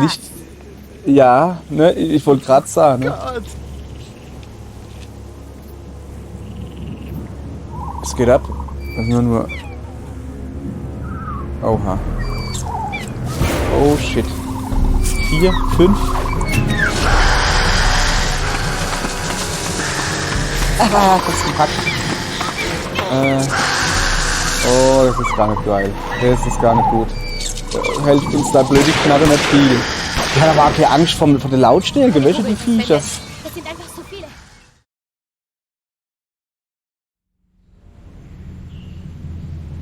Licht. Ja, ne, ich wollte gerade sagen. Ne? Es geht ab. Das ist nur. Oha. Oh shit. 4, 5. Ah, das ist gepackt. Oh, das ist gar nicht geil. Das ist gar nicht gut. Hilft uns da blöd, ich knarre nicht viel. Ich habe aber auch keine Angst vor der Lautstärke. Welche die Viecher? Das sind einfach so viele.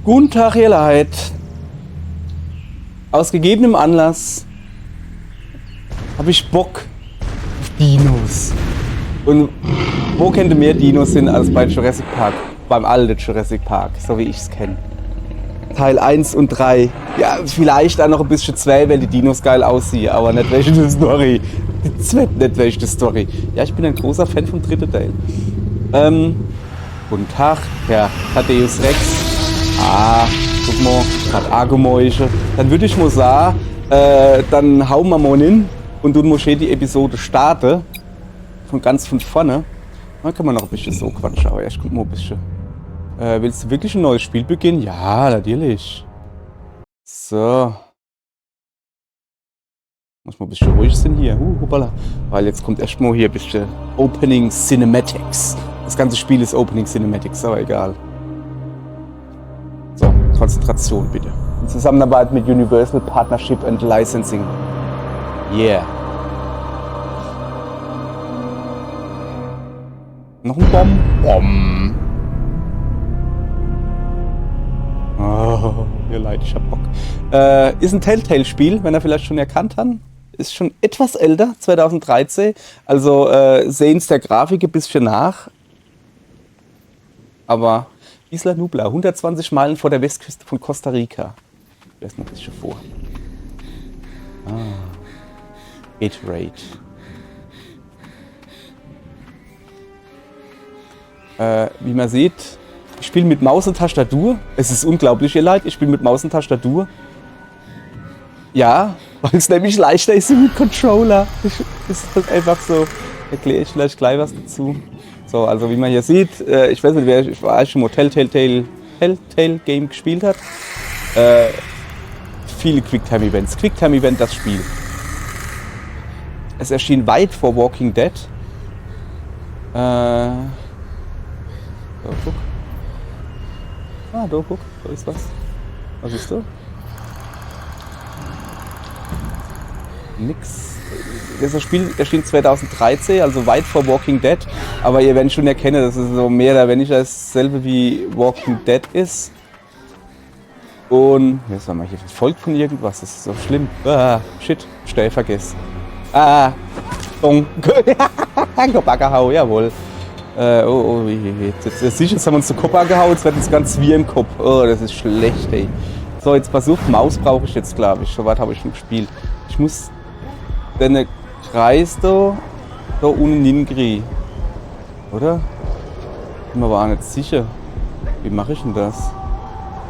Guten Tag, ihr Leid. Aus gegebenem Anlass habe ich Bock auf Dinos. Und wo könnte mehr Dinos sind als bei Jurassic Park? Beim alten Jurassic Park, so wie ich es kenne. Teil 1 und 3. Ja, vielleicht auch noch ein bisschen 2, weil die Dinos geil aussehen, aber nicht welche die Story. Die zweite nicht welche die Story. Ja, ich bin ein großer Fan vom dritten Teil. Guten Tag, Herr Thaddeus Rex. Ah, guck mal, hat Argomäusche. Dann würde ich mal sagen, dann hauen wir mal hin und tun mal schön die Episode starten. Von ganz von vorne. Dann kann man noch ein bisschen so quatschen, aber ich guck mal ein bisschen. Willst du wirklich ein neues Spiel beginnen? Ja, natürlich. So. Muss mal ein bisschen ruhig sein hier. Hoppala. Weil jetzt kommt erstmal hier ein bisschen Opening Cinematics. Das ganze Spiel ist Opening Cinematics, aber egal. So, Konzentration bitte. In Zusammenarbeit mit Universal Partnership and Licensing. Yeah. Noch ein Bomb. Oh, ihr Leid, ich hab Bock. Ist ein Telltale-Spiel, wenn ihr vielleicht schon erkannt habt. Ist schon etwas älter, 2013. Also sehen es der Grafik ein bisschen nach. Aber Isla Nubla, 120 Meilen vor der Westküste von Costa Rica. Ich lese noch ein bisschen vor. Bitrate. Wie man sieht, ich spiele mit Maus und Tastatur. Es ist unglaublich, ihr Leid. Ich spiele mit Maus und Tastatur. Ja, weil es nämlich leichter ist mit Controller. Das ist halt einfach so. Erkläre ich vielleicht gleich was dazu. So, also wie man hier sieht, ich weiß nicht, wer schon mal Telltale Game gespielt hat. Viele Quicktime-Events. Quicktime-Event, das Spiel. Es erschien weit vor Walking Dead. So, guck. Ah, da guck, da ist was. Was ist da? Nix. Das Spiel erschien 2013, also weit vor Walking Dead. Aber ihr werdet schon erkennen, dass es so mehr oder weniger dasselbe wie Walking Dead ist. Und jetzt war mal hier folgt von irgendwas, das ist so schlimm. Ah, shit, schnell vergessen. Ah, Dong. Kopf jawohl. Jetzt haben wir uns den Kopf angehauen, jetzt wird uns ganz wie im Kopf. Oh, das ist schlecht, ey. So, jetzt versucht, Maus brauche ich jetzt, glaube ich. So weit habe ich schon gespielt. Ich muss den Kreis da unten hinkriegen. Oder? Bin mir aber auch nicht sicher. Wie mache ich denn das?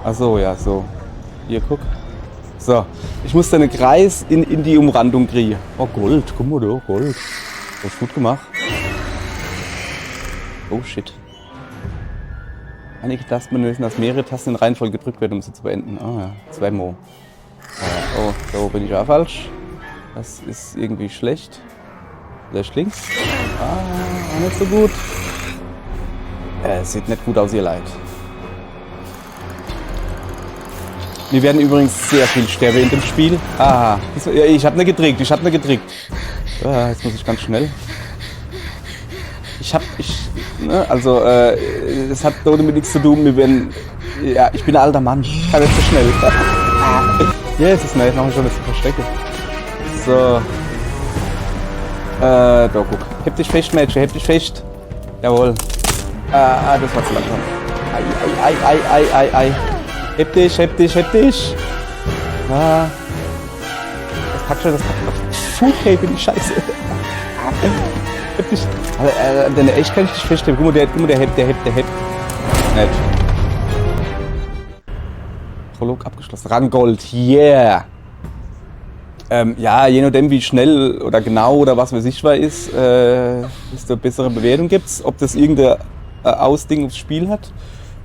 Achso, ja, so. Hier, guck. So, ich muss den Kreis in die Umrandung kriegen. Oh, Gold, guck mal da, Gold. Das ist gut gemacht. Oh shit. Einige Tasten lösen, dass mehrere Tasten in Reihenfolge gedrückt werden, um sie zu beenden. Ah ja, 2 Mo. Oh, so bin ich auch falsch. Das ist irgendwie schlecht. Vielleicht links. Ah, nicht so gut. Sieht nicht gut aus, ihr Leid. Wir werden übrigens sehr viel sterben in dem Spiel. Ah, ich hab ne gedrückt, Ah, jetzt muss ich ganz schnell. Also, das hat damit nichts zu tun, ja, ich bin ein alter Mann, ich kann nicht so schnell. Ja, jetzt ist nett, machen wir schon das Verstecke. So. Da guck. Heb dich fest, Mädchen, heb dich fest. Jawohl. Das war zu langsam. Ei. Heb dich. Ah. Das packt schon. Fußcape in die Scheiße. Heb dich. Denn echt kann ich dich feststellen. Guck mal, der hebt. Nett. Prolog abgeschlossen. Rang Gold, yeah! Ja, je nachdem, wie schnell oder genau oder was weiß ich was ist, desto bessere Bewertung gibt es. Ob das irgendein Ausding aufs Spiel hat.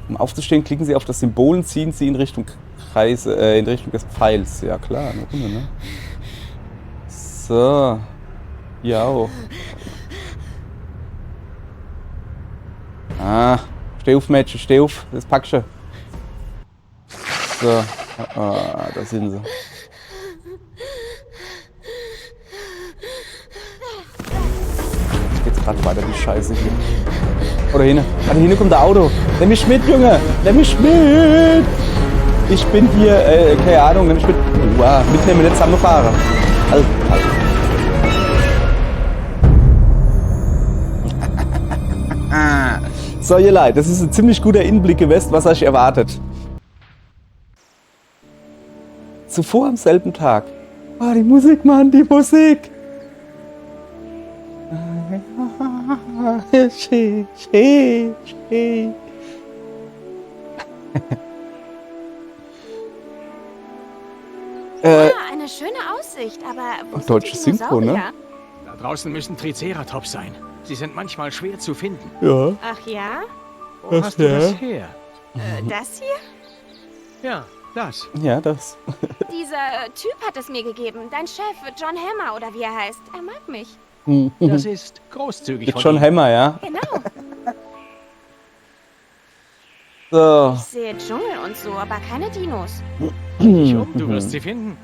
Um aufzustehen, klicken Sie auf das Symbol und ziehen Sie in Richtung Kreise, in Richtung des Pfeils. Ja klar, eine Runde, ne? So. Ja. Steh auf, Mädchen, steh auf. Das packst du. So. Da sind sie. Jetzt geht's gerade weiter, die Scheiße hier. Oder hinten. Da hinten kommt der Auto. Nimm mich mit, Junge. Nimm mich mit. Ich bin hier, keine Ahnung, nimm mich mit. Mitnehmen, nicht zusammenfahren. Halt. So, ihr Leid, das ist ein ziemlich guter Inblick gewesen, was euch erwartet. Zuvor am selben Tag. Die Musik, Mann, die Musik. Schön. Eine schöne Aussicht, aber wo sind deutsche die Synchro, ne? Dinosaurier? Da draußen müssen Triceratops sein. Sie sind manchmal schwer zu finden. Ja. Ach ja? Wo hast du das her? Das hier? Ja, das. Ja, das. Dieser Typ hat es mir gegeben. Dein Chef, John Hammer oder wie er heißt. Er mag mich. Das ist großzügig von John ihm. Hammer, ja. Genau. So. Ich sehe Dschungel und so, aber keine Dinos. Du wirst sie finden.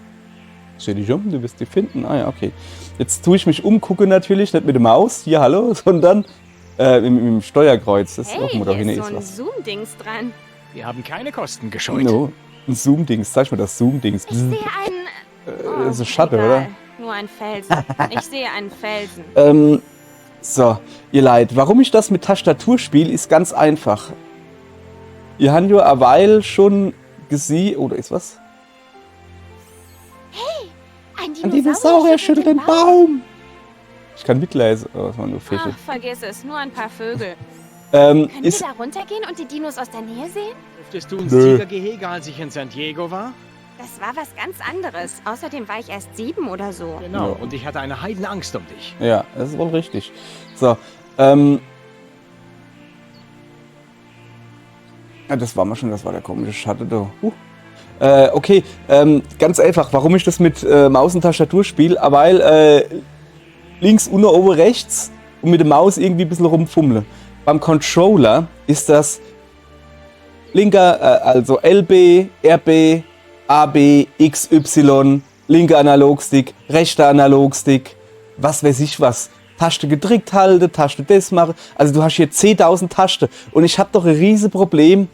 Steh dich um, du wirst die finden. Ah ja, okay. Jetzt tue ich mich umgucken natürlich, nicht mit der Maus, hier, hallo, sondern im Steuerkreuz. Das ist auch Hey, mal da hier hinten ist so ist ein was. Zoom-Dings dran. Wir haben keine Kosten gescheut. No, ein Zoom-Dings. Zeig mir das Zoom-Dings. Ich sehe einen... Das ist Schatten, egal. oder? Nur ein Felsen. Ich sehe einen Felsen. So, ihr Leid, warum ich das mit Tastatur spiele, ist ganz einfach. Ihr habt ja eine Weile schon gesehen, oder ist was? Ein Ein Dinosaurier schüttelt den Baum. Ich kann mitlesen, aber das waren nur Fische. Ach, vergiss es. Nur ein paar Vögel. Können wir Ist, da runtergehen und die Dinos aus der Nähe sehen? Durftest du ins Nö. Tigergehege, als ich in San Diego war? Das war was ganz anderes. Außerdem war ich erst 7 oder so. Genau, Ja. und ich hatte eine Heidenangst um dich. ja, das ist wohl richtig. So, ja, das war mal schon, das war der komische Schatten da. Okay, ganz einfach, warum ich das mit Maus und Tastatur spiele, weil links, unten, oben, rechts und mit der Maus irgendwie ein bisschen rumfummle. Beim Controller ist das linker, also LB, RB, AB, XY, linker Analogstick, rechter Analogstick, was weiß ich was. Taste gedrückt halte, Taste das mache. Also du hast hier 10.000 Tasten. Und ich habe doch ein riesen Problem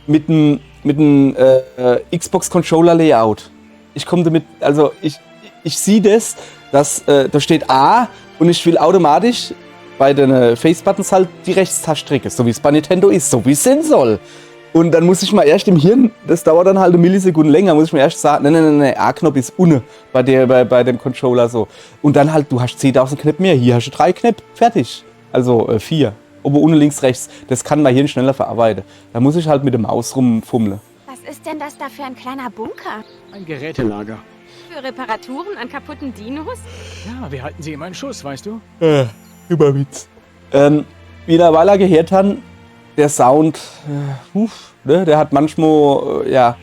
mit dem Xbox Controller Layout. Ich komme damit, also ich sehe das, dass da steht A und ich will automatisch bei den Face-Buttons halt die Rechtstaste drücken, so wie es bei Nintendo ist, so wie es sein soll. Und dann muss ich mal erst im Hirn, das dauert dann halt eine Millisekunde länger, muss ich mir erst sagen, nein, A-Knopf ist unten bei dem Controller so. Und dann halt, du hast 10.000 Knöpfe mehr, hier hast du 3 Knöpfe, fertig. Also 4. Oben, unten, links, rechts. Das kann mein Hirn schneller verarbeiten. Da muss ich halt mit der Maus rumfummeln. Was ist denn das da für ein kleiner Bunker? Ein Gerätelager. Für Reparaturen an kaputten Dinos? Ja, wir halten sie immer in Schuss, weißt du? Überwitz. Wie der Weiler gehört haben, der Sound, ne, der hat manchmal, ja,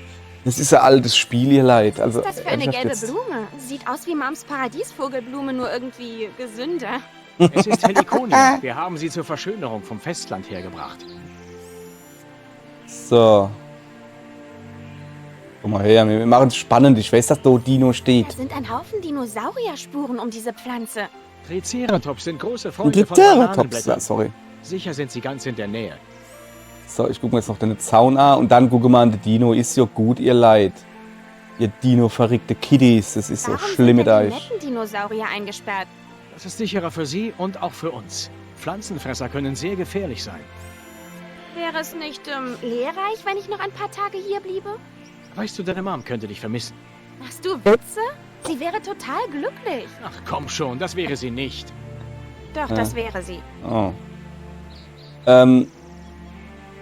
das ist ein altes Spiel, ihr Leid. Also, Was ist das für eine ernsthaft gelbe jetzt. Blume? Sieht aus wie Mams Paradiesvogelblume, nur irgendwie gesünder. Es ist Heliconia. Wir haben sie zur Verschönerung vom Festland hergebracht. So. Guck mal her, wir machen es spannend. Ich weiß, dass da Dino steht. Da sind ein Haufen Dinosaurierspuren um diese Pflanze. Triceratops sind große Ein Freunde von Triceratops, ja, Bananenblättern. sorry. Sicher sind sie ganz in der Nähe. So, ich gucke mir jetzt noch den Zaun an und dann gucke mal an den Dino. Ist ja gut, ihr Leid. Ihr Dino-verrückte Kiddies, das ist so Warum schlimm sind mit denn die euch. netten Dinosaurier eingesperrt? Das ist sicherer für sie und auch für uns. Pflanzenfresser können sehr gefährlich sein. Wäre es nicht lehrreich, wenn ich noch ein paar Tage hier bliebe? Weißt du, deine Mom könnte dich vermissen. Machst du Witze? Sie wäre total glücklich. Ach komm schon, das wäre sie nicht. Doch, das wäre sie. Oh.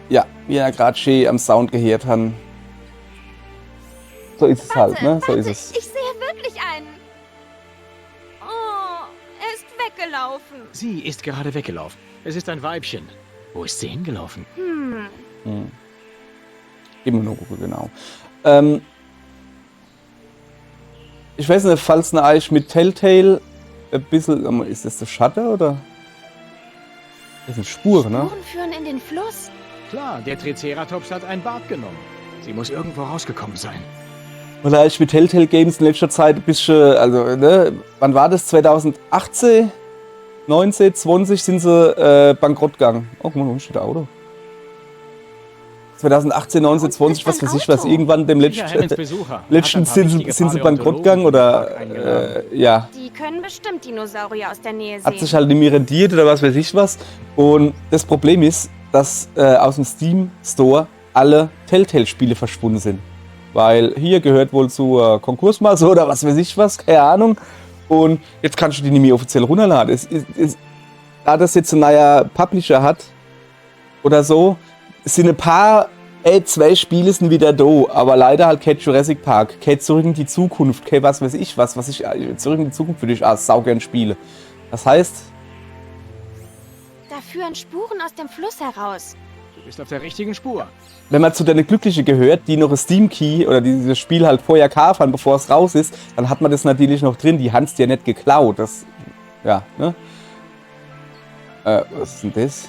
Ja, wie er gerade schön am Sound gehört haben. So ist es halt, ne? So ist es. Ich sehe wirklich einen. Sie ist gerade weggelaufen. Es ist ein Weibchen. Wo ist sie hingelaufen? Immer nur Ruhe, genau. Ich weiß nicht, falls eine Eich mit Telltale ein bisschen. Ist das der Schatten oder? Das sind Spuren, ne? Spuren führen in den Fluss. Klar, der Triceratops hat ein Bad genommen. Sie muss irgendwo rausgekommen sein. Oder ich mit Telltale Games in letzter Zeit ein bisschen. Also, ne? Wann war das? 2018? 19, 20 sind sie bankrott gegangen. Oh, guck mal, wo steht der Auto? 2018, 19, 20, was weiß ich was. Irgendwann dem letzten sind sie bankrott gegangen oder ja. Die können bestimmt Dinosaurier aus der Nähe Hat sehen. sich halt nicht mehr rentiert oder was weiß ich was. Und das Problem ist, dass aus dem Steam Store alle Telltale-Spiele verschwunden sind. Weil hier gehört wohl zu Konkursmasse oder was weiß ich was, keine Ahnung. Und jetzt kannst du die nicht mehr offiziell runterladen. Da das jetzt ein neuer Publisher hat oder so, sind ein paar, 2 Spiele sind wieder da, aber leider halt kein Jurassic Park, kein Zurück in die Zukunft, kein was weiß ich was ich Zurück in die Zukunft würde ich saugern spiele. Das heißt, Da führen Spuren aus dem Fluss heraus. Du bist auf der richtigen Spur. wenn man zu den Glücklichen gehört, die noch ein Steam Key oder die dieses Spiel halt vorher kaufen, bevor es raus ist, dann hat man das natürlich noch drin, die Hans dir nicht geklaut. Das, ja, ne? Was ist denn das?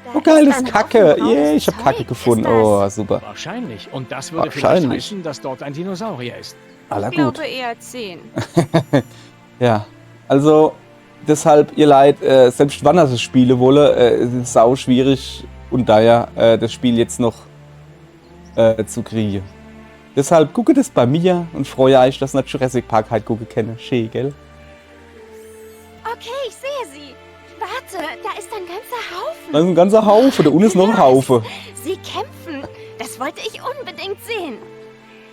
Da Oh geil, ist das ist ein Kacke. Haufen Yeah, braunes ich hab Kacke Zeug. gefunden. Ist das? Oh, super. Wahrscheinlich. Und das würde vielleicht Wahrscheinlich. heißen, dass dort ein Dinosaurier ist. Aller Ich gut. glaube eher 10. Ja, also deshalb, ihr Leid, selbst wann ihr das spielen wolle, es ist sau schwierig und daher das Spiel jetzt noch zu kriegen. Deshalb gucke das bei mir und freue euch, dass ihr Jurassic Park halt gucken kenne. Schön, gell? Okay, ich sehe sie. Warte, da ist ein ganzer Haufen. Da ist ein ganzer Haufen, da unten ist noch ein Haufen. Sie kämpfen. Das wollte ich unbedingt sehen.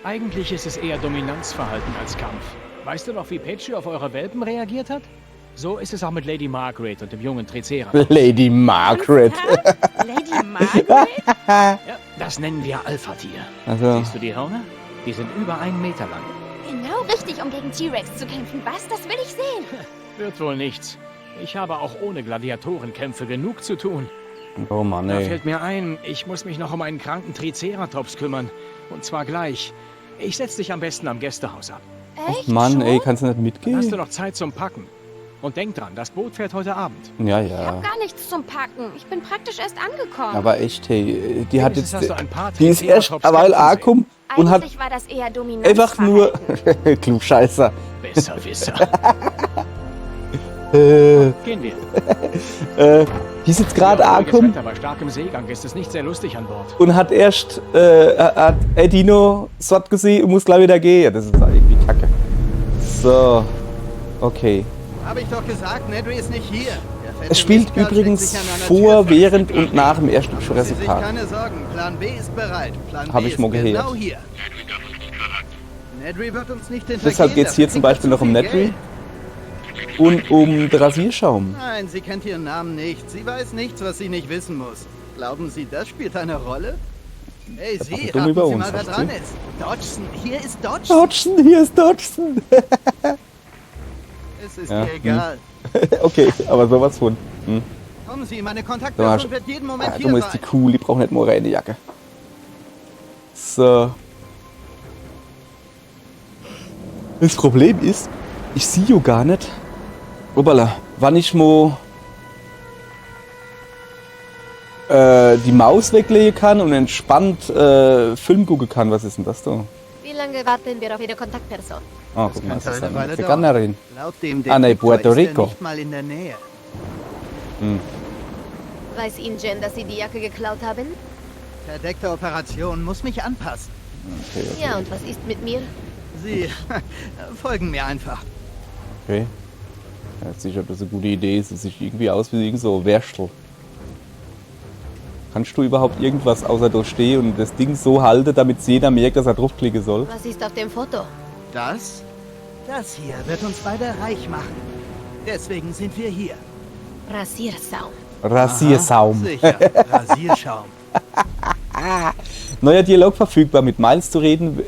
Eigentlich ist es eher Dominanzverhalten als Kampf. Weißt du noch, wie Petschi auf eure Welpen reagiert hat? So ist es auch mit Lady Margaret und dem jungen Triceratops. Lady Margaret. Lady Margaret? Ja, das nennen wir Alpha-Tier. Also, Siehst du die Hörner? Die sind über 1 Meter lang. Genau richtig, um gegen T-Rex zu kämpfen. Was? Das will ich sehen. Wird wohl nichts. Ich habe auch ohne Gladiatorenkämpfe genug zu tun. oh Mann, Da ey. fällt mir ein, ich muss mich noch um einen kranken Triceratops kümmern. Und zwar gleich. Ich setze dich am besten am Gästehaus ab. Echt? Mann, schon? ey, kannst du nicht Dann hast du mitgehen? noch Zeit zum Packen. Und denk dran, das Boot fährt heute Abend. Ja, Ich ja. hab gar nichts zum Packen. Ich bin praktisch erst angekommen. Aber echt, hey, die hat Wenigstens jetzt. hast du ein paar Die ist erst Triceratops eine Weile kämpfen sehen. angekommen und hat Eigentlich war das eher einfach nur. Dominanzverhalten. Klugscheißer. Besserwisser. Gehen wir. Die ist jetzt gerade angekommen Bei starkem Seegang ist es nicht sehr lustig an Bord. und hat erst hat Dino satt gesehen und muss gleich wieder gehen. Ja, das ist irgendwie kacke. So, okay. Habe ich doch gesagt, Nedry ist nicht hier. Der fette Es spielt Mistkerl übrigens steckt sich an einer vor, Tür fest. während und nach dem ersten Machen Sie Jurassic sich Park. keine Sorgen. Plan B ist bereit. Plan Hab B ich ist mal gehört. genau hier. Nedry wird uns nicht hintergehen. Deshalb geht es hier dafür zum kriegt er Beispiel zu noch um viel Nedry Geld. und um den Rasierschaum. Nein, sie kennt ihren Namen nicht. Sie weiß nichts, was sie nicht wissen muss. Glauben Sie, das spielt eine Rolle? Hey, Das Sie, macht dumm raten über Sie uns, mal, wer sagt dran sie. ist. Dodgson, hier ist Dodgson. Dodgson, hier ist Dodgson. Es ist Ja, mir egal. Okay, aber sowas von. Kommen Sie, meine So, Kontaktperson wird jeden Moment Ah, hier dumm ist die sein. cool, die braucht nicht nur eine Jacke. So. Das Problem ist, ich sehe ja gar nicht, obala, wann ich mal die Maus weglegen kann und entspannt Film gucken kann. Was ist denn das da? Wie lange warten wir auf Ihre Kontaktperson? Ah, guck mal, das könnte ist eine eine Weile Veganerin. Laut dem Ah, nee, Detektor Puerto ist er Rico. nicht mal in der Nähe. Weiß Ingen, dass Sie die Jacke geklaut haben? Verdeckte Operation muss mich anpassen. Okay, okay. Ja, und was ist mit mir? Sie folgen mir einfach. Okay. Ja, sicher, ob das eine gute Idee ist. Es sieht irgendwie aus wie irgend so Wärstel. Kannst du überhaupt irgendwas außer da stehen und das Ding so halten, damit jeder merkt, dass er draufklicken soll? Was ist auf dem Foto? Das hier wird uns beide reich machen. Deswegen sind wir hier. Rasiersaum. Rasiersaum. Sicher, Rasierschaum. Neuer Dialog verfügbar, mit Miles zu reden.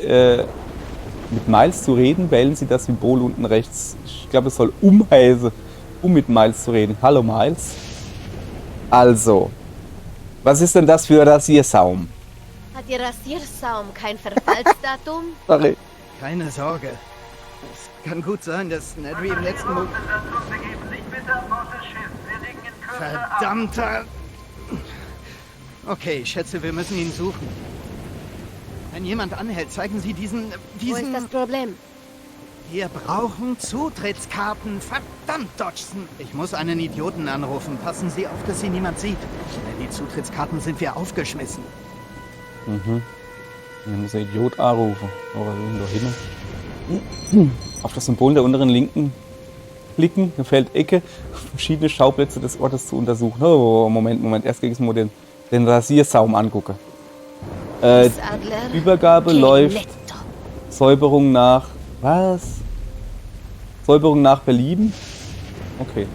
mit Miles zu reden, wählen Sie das Symbol unten rechts. Ich glaube, es soll heißen, um mit Miles zu reden. Hallo Miles. Also, was ist denn das für Rasiersaum? Hat Ihr Rasiersaum kein Verfallsdatum? Sorry. Keine Sorge. Es kann gut sein, dass Nedry im letzten Moment... Verdammter... Okay, ich schätze, wir müssen ihn suchen. Wenn jemand anhält, zeigen Sie diesen... Wo ist das Problem? Wir brauchen Zutrittskarten. Verdammt, Dodgson. Ich muss einen Idioten anrufen. Passen Sie auf, dass Sie niemand sieht. Schnell, die Zutrittskarten sind wir aufgeschmissen. Dann muss der Idiot anrufen. Oh, was ist denn da hin? Auf das Symbol der unteren linken klicken, gefällt Ecke, verschiedene Schauplätze des Ortes zu untersuchen. Oh, Moment. Erst gegen den Rasiersaum angucken. Übergabe läuft. Säuberung nach... Was? Säuberung nach Belieben? Okay.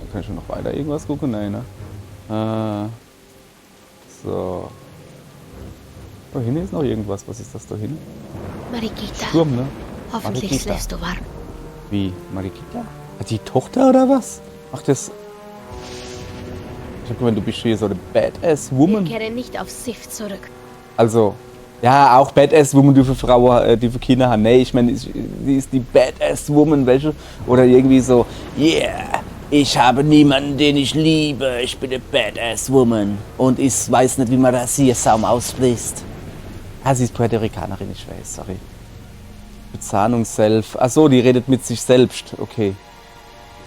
Da kann ich schon noch weiter irgendwas gucken? Nein, ne? So. Da hinten ist noch irgendwas. Was ist das da hinten? Mariquita, Sturm, ne? hoffentlich Mariquita. schläfst du warm. Wie? Mariquita? Hat die Tochter oder was? Ach, das... Ich hab gemeint, du bist hier so eine Badass-Woman. Wir kehren nicht auf Sif zurück. Also, ja, auch Badass-Woman, die für Frauen, die für Kinder haben. Nee, ich meine, sie ist die Badass-Woman, welche? Oder irgendwie so, yeah, ich habe niemanden, den ich liebe. Ich bin eine Badass-Woman. Und ich weiß nicht, wie man Rasiersaum ausspricht. Ah, sie ist Puerto Ricanerin, ich weiß, sorry. Bezahlung self. Achso, die redet mit sich selbst. Okay.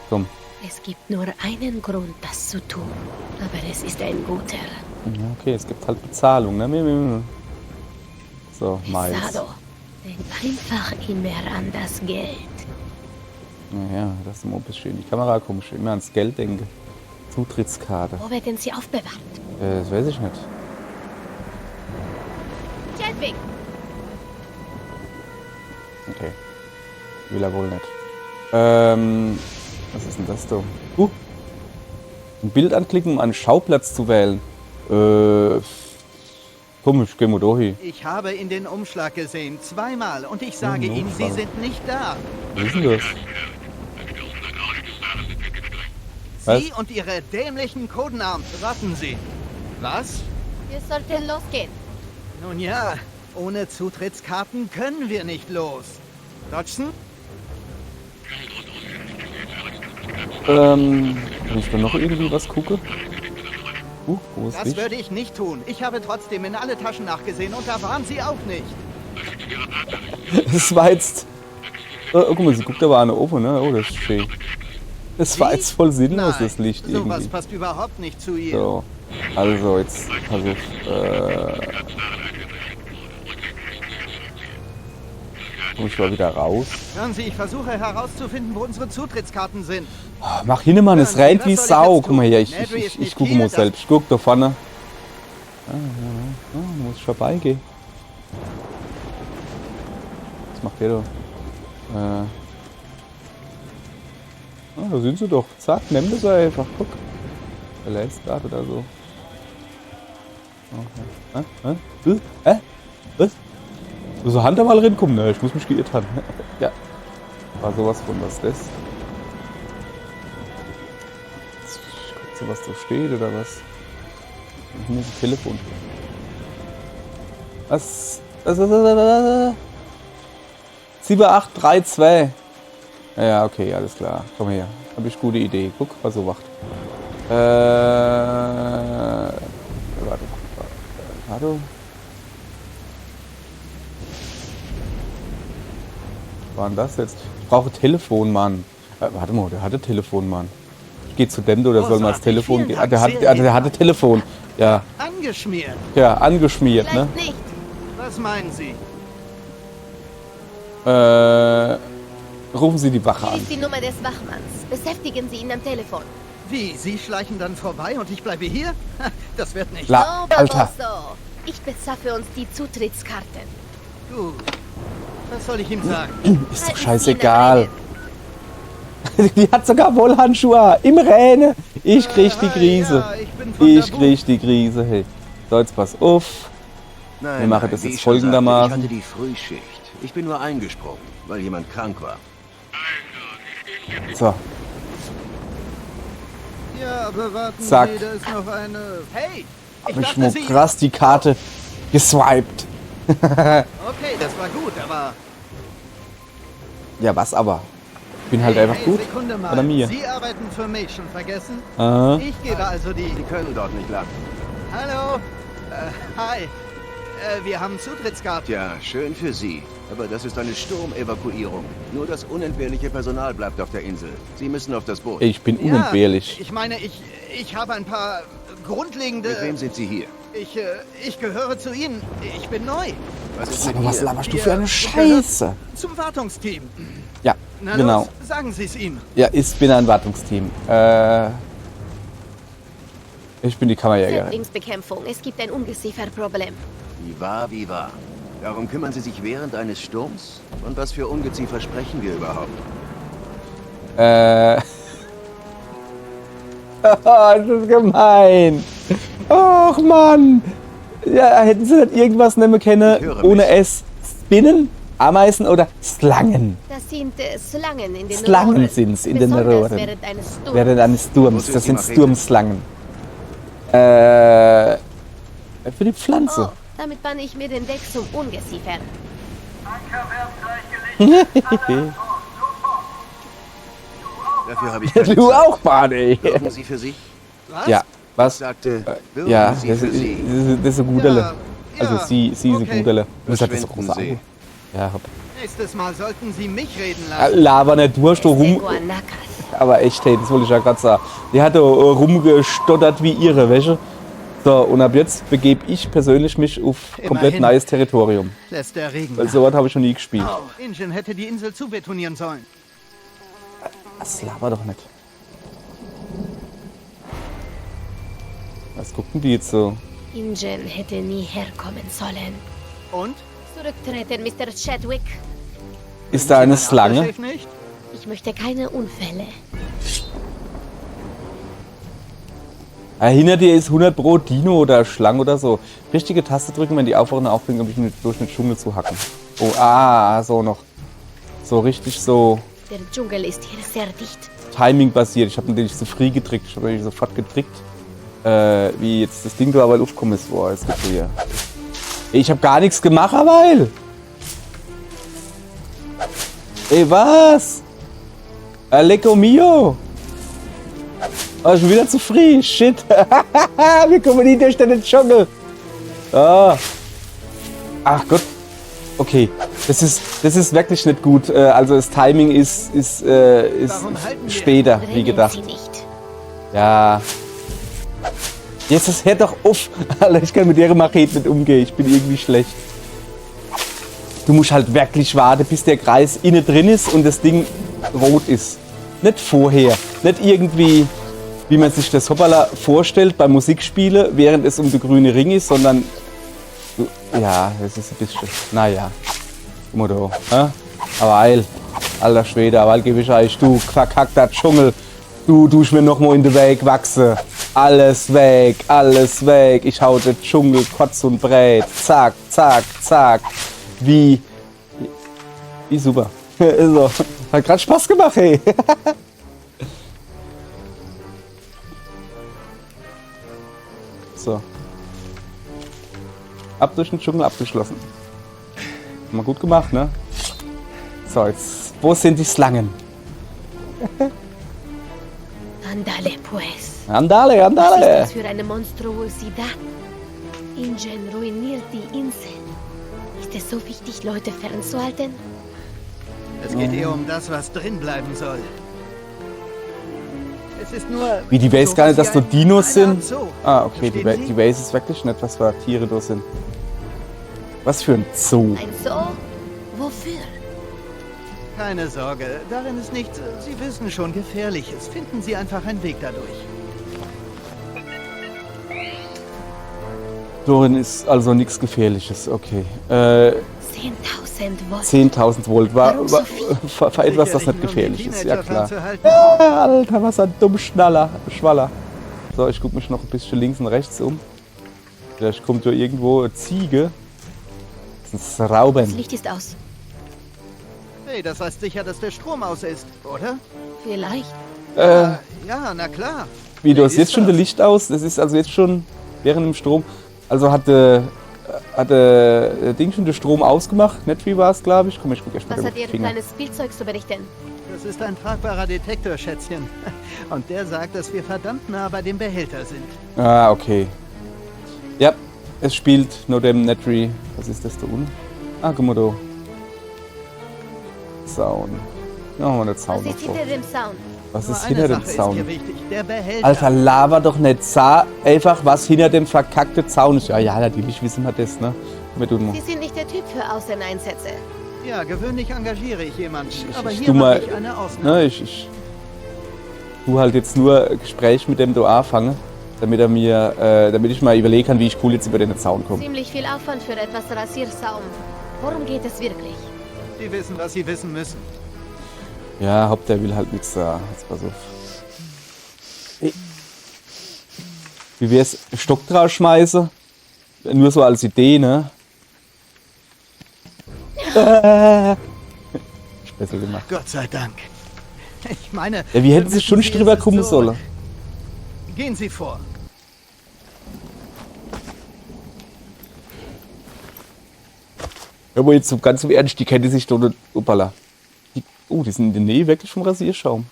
Komm. Es gibt nur einen Grund, das zu tun. Aber es ist ein guter. Ja, okay, es gibt halt Bezahlung, ne? So, Miles. Sado, denk einfach immer an das Geld. Naja, das ist immer ein bisschen die Kamera komisch. Immer ans Geld denke. Zutrittskarte. Wo werden sie aufbewahrt? Das weiß ich nicht. Chadwick! Okay. Will er wohl nicht. Was ist denn das da? Ein Bild anklicken, um einen Schauplatz zu wählen. Komm, ich geh mal da hin. Ich habe in den Umschlag gesehen, zweimal. Und ich sage Ihnen, Sie sind nicht da. Was ist denn das? Was? Sie und Ihre dämlichen Codenamen. Warten Sie. Was? Wir sollten losgehen. Nun ja, ohne Zutrittskarten können wir nicht los. Dodgson? Kann ich da noch irgendwie was gucken? Wo ist Das Licht? würde ich nicht tun. Ich habe trotzdem in alle Taschen nachgesehen und da waren Sie auch nicht. Das war jetzt... Oh, guck mal, sie guckt aber eine oben, ne? Oh, das ist schön. Das war jetzt voll sinnlos, das Licht sowas irgendwie. passt überhaupt nicht zu ihr. So, also jetzt versuch... Komm ich mal wieder raus. Hören Sie, ich versuche herauszufinden, wo unsere Zutrittskarten sind. Mach hin, Mann, es Hören Sie, rennt was wie soll ich Sau. jetzt Guck mal tun? hier, Nedry ist ich nicht gucke hier, mal das- selbst. Ich guck da vorne. Du musst vorbeigehen. Was macht der da? Da sind sie doch. Zack, nimm das einfach. Guck. Der lässt gerade oder so. Okay. Was? So Hand am Ball reinkommen? Ne, ich muss mich geirrt haben. Ja. War sowas von was das? Guckst du, was da steht oder was? Ich muss ein Telefon. Was? 7832. Ja, okay, alles klar. Komm her. Hab ich gute Idee. Guck, was so wacht. Warte. Was war denn das jetzt? Ich brauche Telefon, Mann. Warte mal, der hatte Telefon, Mann. Ich gehe zu dem, oder soll mal das Großartig, Telefon vielen gehen? Dank, Der hatte Telefon. Ja, Angeschmiert. ja, angeschmiert, ne? Vielleicht nicht. Was meinen Sie? Rufen Sie die Wache Hier an. ist die Nummer des Wachmanns. Beschäftigen Sie ihn am Telefon. Wie, Sie schleichen dann vorbei und ich bleibe hier? Ha, das wird nicht. La So, Alter. Barroso. Ich beschaffe uns die Zutrittskarten. Gut. Was soll ich ihm sagen? Ist doch Halten Sie scheißegal. ihn am Die hat sogar Wollhandschuhe an. Im Rennen. Ich krieg die Krise. Ja, ich bin von Ich Tabu. krieg die Krise, hey. So, jetzt pass auf. Nein, Wir machen nein, das wie jetzt ich schon sagte, folgendermaßen. Ich hatte die Frühschicht. Ich bin nur eingesprungen, weil jemand krank war. So, Ja, aber warten Zack. Sie, da ist noch eine... Hey! Ich hab ich dachte, mal Sie... krass die Karte geswiped. Okay, das war gut, aber... Ja, was aber? Ich bin halt einfach gut. Sekunde mal. Oder mir. Sie arbeiten für mich, schon vergessen? Ich gebe also die... Sie können dort nicht lang. Hallo? Hi. Wir haben Zutrittskarten. Tja, schön für Sie. Aber das ist eine Sturmevakuierung. Nur das unentbehrliche Personal bleibt auf der Insel. Sie müssen auf das Boot. Ich bin unentbehrlich. Ich meine, ich habe ein paar grundlegende... Mit wem sind Sie hier? Ich gehöre zu Ihnen. Ich bin neu. Was ist Sag mit mal, was ihr? laberst du für eine Ich gehöre Scheiße? Zum Wartungsteam. Ja, Na genau. los, sagen Sie es ihm. Ja, ich bin ein Wartungsteam. Ich bin die Kammerjägerin. Sämtlingsbekämpfung. Es gibt ein Ungezieferproblem. Wie war. Darum kümmern Sie sich während eines Sturms? Und was für Ungeziefer sprechen wir überhaupt? Das ist gemein. Och, Mann. Ja, hätten Sie nicht irgendwas nehmen Ich können höre ohne mich. S? Spinnen, Ameisen oder Slangen? Das sind Slangen in den Slangen Rohren. sind's in den Besonders Rohren. Während eines Sturms. Während eines Wo Sturms. ist Das die sind Machete? Sturmslangen. Für die Pflanze. Oh, damit banne ich mir den Weg zum Ungeziefer. Dafür habe ich keine Du Zeit. auch, Barney. Wirken Sie für sich? Was? Ja, was? Ich sagte, wirken Ja, Sie das für ist, Sie. das ist ein Guderle. Ja, Also ja, sie ist ein okay. Guderle. Das hat das so Verschwinden große Sie. Auge. Ja, hopp. Nächstes Mal sollten Sie mich reden lassen. Laber nicht durch, du rum. Guanacas. Aber echt, hey, das wollte ich ja gerade sagen. Die hat da rumgestottert wie ihre Wäsche. So, und ab jetzt begebe ich persönlich mich auf komplett Immerhin. neues Territorium. Lässt der Regen Weil nach. sowas habe ich noch nie gespielt. Ingen hätte die Insel zubetonieren sollen. Das laber doch nicht. Was gucken die jetzt so? Ingen hätte nie herkommen sollen. Und? Zurücktreten, Mr. Chadwick. Ist da eine Mein Schlange? Aftershave nicht? Ich möchte keine Unfälle. Hinter dir ist 100 Pro Dino oder Schlange oder so. Richtige Taste drücken, wenn die Aufwachen aufbringen, um dich durch den Dschungel zu hacken. Oh, so noch. So richtig so Der Dschungel ist hier sehr dicht. Timing basiert. Ich habe natürlich zu früh getrickt. Ich habe natürlich sofort getrickt. Wie jetzt das Ding da aber aufgekommen ist. Boah, jetzt geht's hier. Ich habe gar nichts gemacht, weil. Ey, was? Lecco mio. Oh, schon wieder zu früh. Shit. Wir kommen nie durch den Dschungel. Ah. Ach Gott. Okay. Das ist wirklich nicht gut. Also das Timing ist Warum halten wir? später, wie Brennen gedacht. Sie nicht. Ja. Jetzt das hört doch auf. Alter, ich kann mit der Machete nicht umgehen. Ich bin irgendwie schlecht. Du musst halt wirklich warten, bis der Kreis innen drin ist und das Ding rot ist. Nicht vorher. Nicht irgendwie, wie man sich das Hoppala vorstellt beim Musikspielen, während es um den grünen Ring ist, sondern... Ja, das ist ein bisschen... Naja. Guck mal da. Hä? Aber eil. Alter Schwede, aber gebe ich euch, du verkackter Dschungel. Du tust mir noch mal in den Weg wachsen. Alles weg, alles weg. Ich hau den Dschungel kotz und brät. Zack, zack, zack. Wie super. So. Hat grad Spaß gemacht, hey. So. Ab durch den Dschungel abgeschlossen. Mal gut gemacht, ne? So, jetzt. Wo sind die Slangen? Andale, pues. Andale, Was ist andale. das für eine Monstruosidad? Ingen ruiniert die Insel. Ist es so wichtig, Leute fernzuhalten? Es geht eher um das, was drin bleiben soll. Es ist nur... Wie, die weiß gar nicht, dass sowas nur wie ein Dinos kleiner sind? Zoo. Ah, okay, Verstehen Sie? die weiß es wirklich nicht, was für Tiere da sind. Was für ein Zoo. Ein Zoo? Wofür? Keine Sorge, darin ist nichts, Sie wissen schon, Gefährliches. Finden Sie einfach einen Weg dadurch. Darin ist also nichts Gefährliches, okay. 10.000 Volt. 10.000 Volt war, Warum so war viel? für etwas, das Sicherlich nicht nur, um gefährlich die ist, ja Teenager klar. fernzuhalten. Alter, was ein dumm Schwaller. So, ich gucke mich noch ein bisschen links und rechts um. Vielleicht kommt da irgendwo eine Ziege. Das Das Rauben. Licht ist aus. Hey, das heißt sicher, dass der Strom aus ist, oder? Vielleicht. Ja, na klar. Wie, du hast Ist jetzt schon das das? Licht aus? Das ist also jetzt schon während dem Strom. Also hat Ding schon den Strom ausgemacht? Nicht wie war es, glaube ich. Komm, ich guck erst mal Was mit hat dem Ihr Finger. kleines Spielzeug zu berichten? Das ist ein tragbarer Detektor, Schätzchen. Und der sagt, dass wir verdammt nah bei dem Behälter sind. Ah, okay. Ja, es spielt nur dem Netry. Was ist das da unten? Ah, guck mal da. Sound. Ja, machen wir den Was Sound noch ist vor. hinter dem Sound? Was Nur ist eine hinter dem Sache ist Zaun? hier wichtig. Der Behälter. Alter, laber doch nicht. Sah einfach, was hinter dem verkackten Zaun ist. Ja, natürlich wissen wir das, ne? Wir tun Sie sind nicht der Typ für Außeneinsätze. Ja, gewöhnlich engagiere ich jemanden. Aber ich hier tu mal- mache ich eine Ausnahme. Ne, ich tu halt jetzt nur ein Gespräch mit dem da anfangen, damit ich mal überlegen kann, wie ich cool jetzt über den Zaun komme. Ziemlich viel Aufwand für etwas Rasiersaum. Worum geht es wirklich? Die wissen, was sie wissen müssen. Ja, Haupt, der will halt nichts da. Jetzt pass auf. Ey. Wie wär's, Stock draus schmeißen? Nur so als Idee, ne? Besser gemacht. Gott sei Dank. Ich meine... Ja, wie hätten sie schon wissen Sie, drüber es ist kommen so- sollen? Gehen Sie vor. Aber jetzt so ganz im Ernst, die kennen sich doch nicht. Uppala. Die sind in der Nähe wirklich vom Rasierschaum.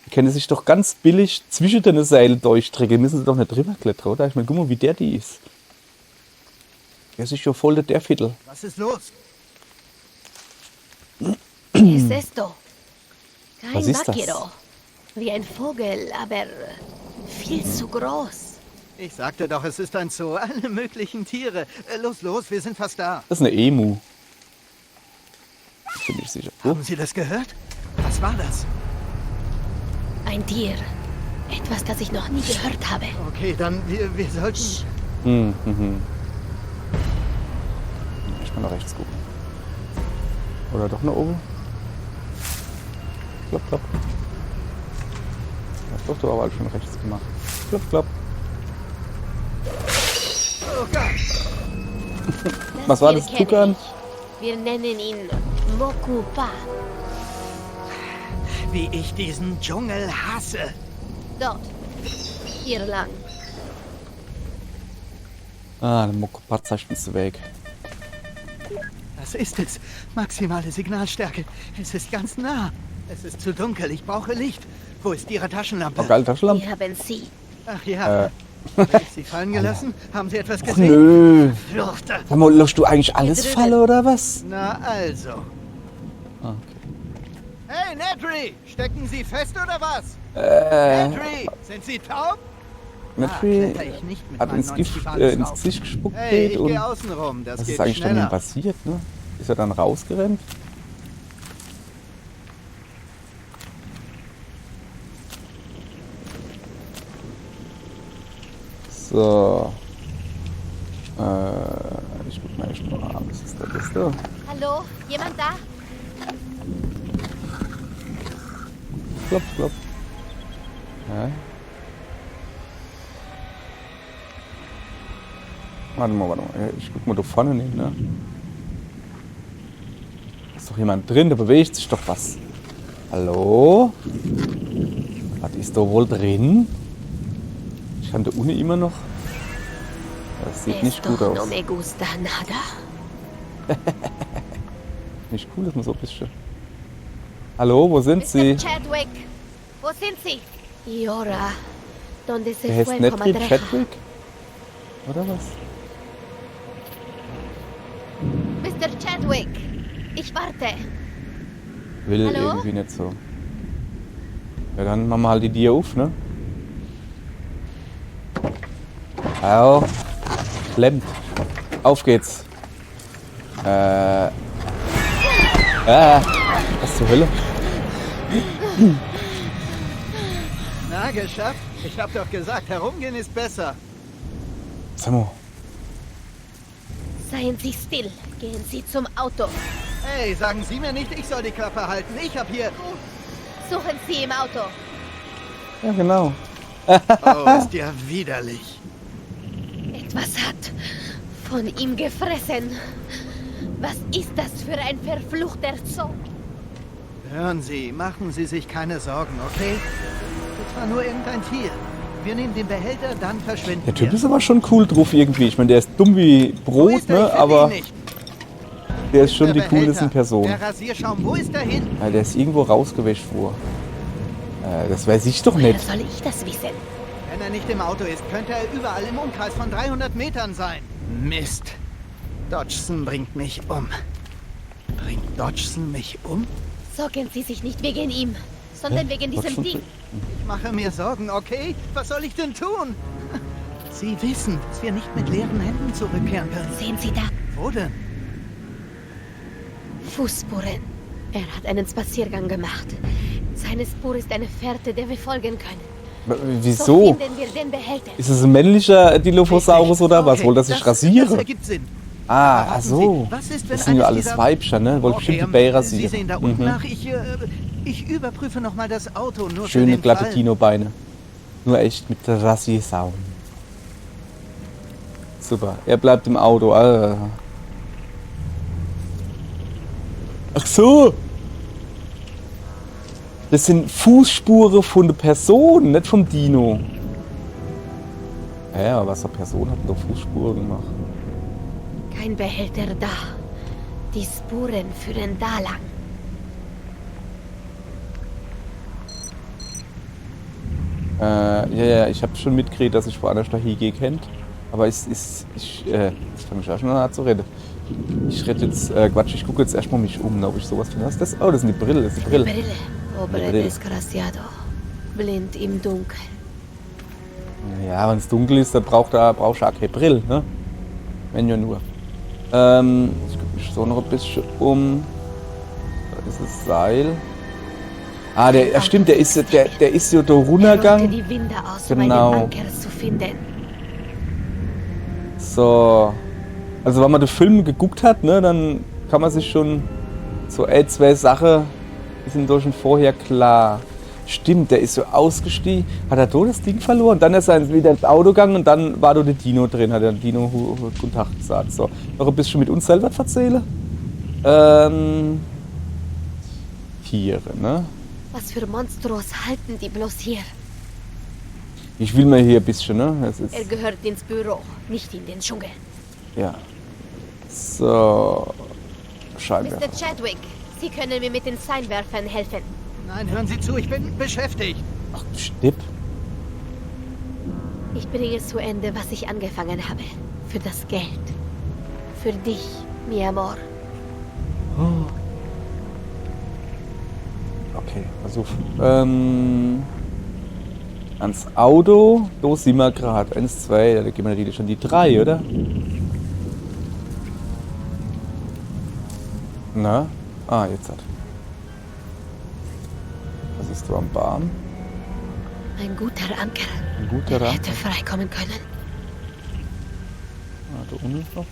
Die können sich doch ganz billig zwischen den Seilen durchdrücken. Müssen sie doch nicht drüber klettern, oder? Ich meine, guck mal, wie der die ist. Der ist ja voll der Viertel. Was ist los? ¿Qué es esto? Was Kein ist das? Vaquero. Wie ein Vogel, aber viel zu groß. Ich sagte doch, es ist ein Zoo. Alle möglichen Tiere. Los, wir sind fast da. Das ist eine Emu. Ziemlich sicher. Oh, Haben Sie das gehört? Was war das? Ein Tier. Etwas, das ich noch nie gehört habe. Okay, dann wir sollten... ich kann nach rechts gucken. Oder doch nach oben? Klopp, klopp. Ja, doch, du aber halt schon rechts gemacht. Klopp, klopp. Oh Gott! Was war Tier das? kenne Tukan? ich. Wir nennen ihn Mokupa. Wie ich diesen Dschungel hasse. Dort. Hier lang. Ah, der Mokopat zeigt uns den Weg. Das ist es. Maximale Signalstärke. Es ist ganz nah. Es ist zu dunkel. Ich brauche Licht. Wo ist Ihre Taschenlampe? Oh, geil, Taschenlampe. Wir haben sie. Ach ja. Habe ich Sie fallen gelassen? Haben Sie etwas Ach, gesehen? nö. Fluchte. Sag mal, lässt du eigentlich alles fallen, oder was? Na also. Ah, Hey, Nedry! Stecken Sie fest oder was? Nedry! Sind Sie taub? Metri kletter ich nicht mit hat meinen ins 90 Gift, Walus ins auf. Gesicht gespuckt Hey, ich und gehe außen rum. Das was geht ist eigentlich dann schneller. passiert, ne? Ist er dann rausgerannt? So. Ich guck mal echt mal an. Was ist das da? Hallo? Jemand da? Klopp, klopp. Ja. Warte mal. Ich guck mal da vorne hin, ne? Ist doch jemand drin, da bewegt sich doch was. Hallo? Was ist da wohl drin? Ich kann da unten immer noch. Das sieht nicht gut Esto aus. no me gusta nada. Nicht cool, das muss so ein bisschen. Hallo, wo sind Sie? Mr. Chadwick, wo sind Sie? Iora, donde se Der heißt fue el Netri comadreja? Chadwick? Oder was? Mr. Chadwick, ich warte. Will Hallo? irgendwie nicht so. Ja, dann machen wir halt die Tür auf, ne? Au. Klemmt. Auf geht's. Was zur Hölle? Na, geschafft? Ich hab doch gesagt, herumgehen ist besser. Sag mal. Seien Sie still. Gehen Sie zum Auto. Hey, sagen Sie mir nicht, ich soll die Klappe halten. Ich hab hier... Suchen Sie im Auto. Ja, genau. Oh, ist ja widerlich. Etwas hat von ihm gefressen. Was ist das für ein verfluchter Zoo? Hören Sie, machen Sie sich keine Sorgen, okay? Das war nur irgendein Tier. Wir nehmen den Behälter, dann verschwinden Der Typ wir. ist aber schon cool drauf irgendwie. Ich meine, der ist dumm wie Wo Brot, ist er? Ich ne? finde Aber ihn nicht. der ist schon Der die Behälter, coolste Person. Der Rasierschaum, wo ist er hin? Ja, der ist irgendwo rausgewäscht vor. Das weiß ich doch Woher nicht. soll ich das wissen? Wenn er nicht im Auto ist, könnte er überall im Umkreis von 300 Metern sein. Mist. Dodgson bringt mich um. Bringt Dodgson mich um? Sorgen Sie sich nicht wegen ihm, sondern wegen diesem Dodgson- Ding. Ich mache mir Sorgen, okay? Was soll ich denn tun? Sie wissen, dass wir nicht mit leeren Händen zurückkehren können. Sehen Sie da? Wo denn? Fußspuren. Er hat einen Spaziergang gemacht. Seine Spur ist eine Fährte, der wir folgen können. So Wieso? finden wir den Behälter. Ist es ein männlicher Dilophosaurus oder was? Okay, Wollte er sich das rasieren? ergibt Sinn. Ah, Aber ach warten so. Sie, was ist, wenn Das sind ja eines alles dieser- Weibchen, ne? Wollte bestimmt die Okay, Bäre Sie rasieren. sehen da unten Mhm. nach. Ich überprüfe nochmal das Auto, nur für Schöne den glatte Fall. Dino-Beine. Nur echt mit Rasiersaum. Super. Er bleibt im Auto. Ah. Ach so. Das sind Fußspuren von der Person, nicht vom Dino. Ja, aber was für Person hat denn doch Fußspuren gemacht? Kein Behälter da. Die Spuren führen da lang. Ja, ich habe schon mitgekriegt, dass ich woanders da hingehe kennt. Aber jetzt fange ich auch schon an zu reden. Ich rede jetzt, Quatsch, ich gucke jetzt erstmal mich um, ob ich sowas finde. Was ist das? Oh, das sind die Brille, das ist die Brille. Brille. Pobre Brille. desgraciado. Blind im Dunkeln. Ja, wenn es dunkel ist, dann brauchst du auch keine Brille, ne? Wenn ja nur. Ich gucke mich so noch ein bisschen um. Da ist das Seil. Ah, stimmt, der ist ja der Er da rollte runtergegangen. die Winde aus, Genau. um einen Anker zu finden. So. Also wenn man den Film geguckt hat, ne, dann kann man sich schon so zwei Sachen, die sind doch schon vorher klar. Stimmt, der ist so ausgestiegen, hat er da das Ding verloren, dann ist er wieder ins Auto gegangen und dann war da der Dino drin, hat der Dino guten Tag gesagt. So, noch ein bisschen mit uns selber erzählen. Tiere, ne? Was für Monstros halten die bloß hier? Ich will mal hier ein bisschen, ne? Das ist, Er gehört ins Büro, nicht in den Dschungel. ja. So. Scheinwerfer. Mr. Chadwick, Sie können mir mit den Scheinwerfern helfen. Nein, hören Sie zu, ich bin beschäftigt. Ach, Stipp. Ich bringe zu Ende, was ich angefangen habe. Für das Geld. Für dich, mi amor. Okay, also ans Auto, da sind wir gerade. 1, 2, da gehen wir natürlich schon die 3, oder? Na? Ah, jetzt hat. Was ist da am Baum? Ein guter Anker. Ein guter Der Rahmen. hätte freikommen können. Ah, da unten ist noch was.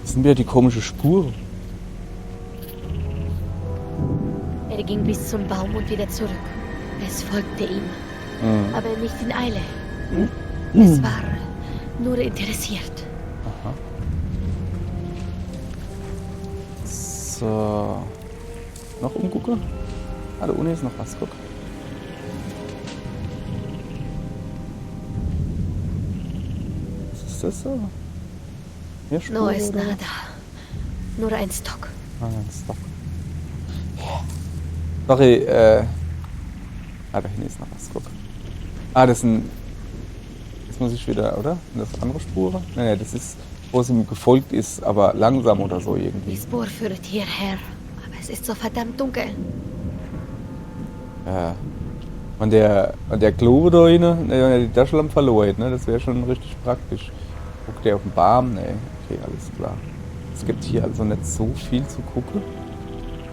Das sind wieder die komische Spuren. Er ging bis zum Baum und wieder zurück. Es folgte ihm, Mhm. aber nicht in Eile. Es war nur interessiert. Aha. So. Noch umgucken? Ah, da unten ist noch was, guck. Was ist das so? Mehr Spuren, No es oder? nada. Nur ein Stock. Ah, ein Stock. Sorry, da hinten ist noch was, guck. Ah, das sind. Jetzt muss ich wieder, oder? Sind das andere Spuren? Nee, das ist, wo es ihm gefolgt ist, aber langsam oder so Die irgendwie. Spur führt hierher, aber es ist so verdammt dunkel. Ja. Und der Glaube da hinten, wenn er die Taschenlampe verloren hat, ne, das wäre schon richtig praktisch. Guckt der auf den Baum? Nee, okay, alles klar. Es gibt hier also nicht so viel zu gucken.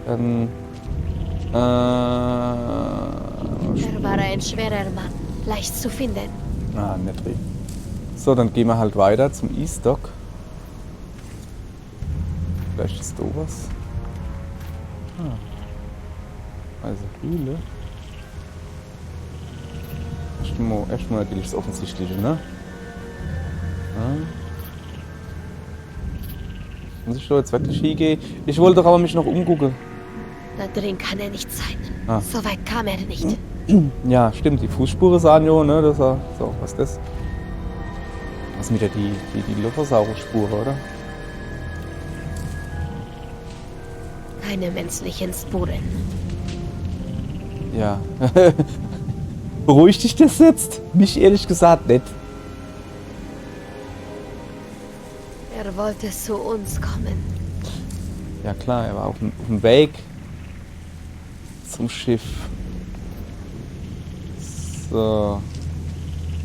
Dann. Er war ein schwerer Mann, leicht zu finden. Ah, nicht drin. So, dann gehen wir halt weiter zum E-Stock. Vielleicht ist da was. Also Höhle. Erstmal natürlich das Offensichtliche, ne? Muss ich da jetzt wirklich hingehen? Ich wollte doch aber mich noch umgucken. Da drin kann er nicht sein. Ah. So weit kam er nicht. Ja, stimmt, die Fußspuren sahen ja, ne? Das war, so, was ist das? Das sind wieder die Dilophosaurus-Spuren, oder? Keine menschlichen Spuren. Ja. Beruhigt dich das jetzt? Mich ehrlich gesagt nicht. Er wollte zu uns kommen. Ja klar, er war auf dem Weg zum Schiff. So.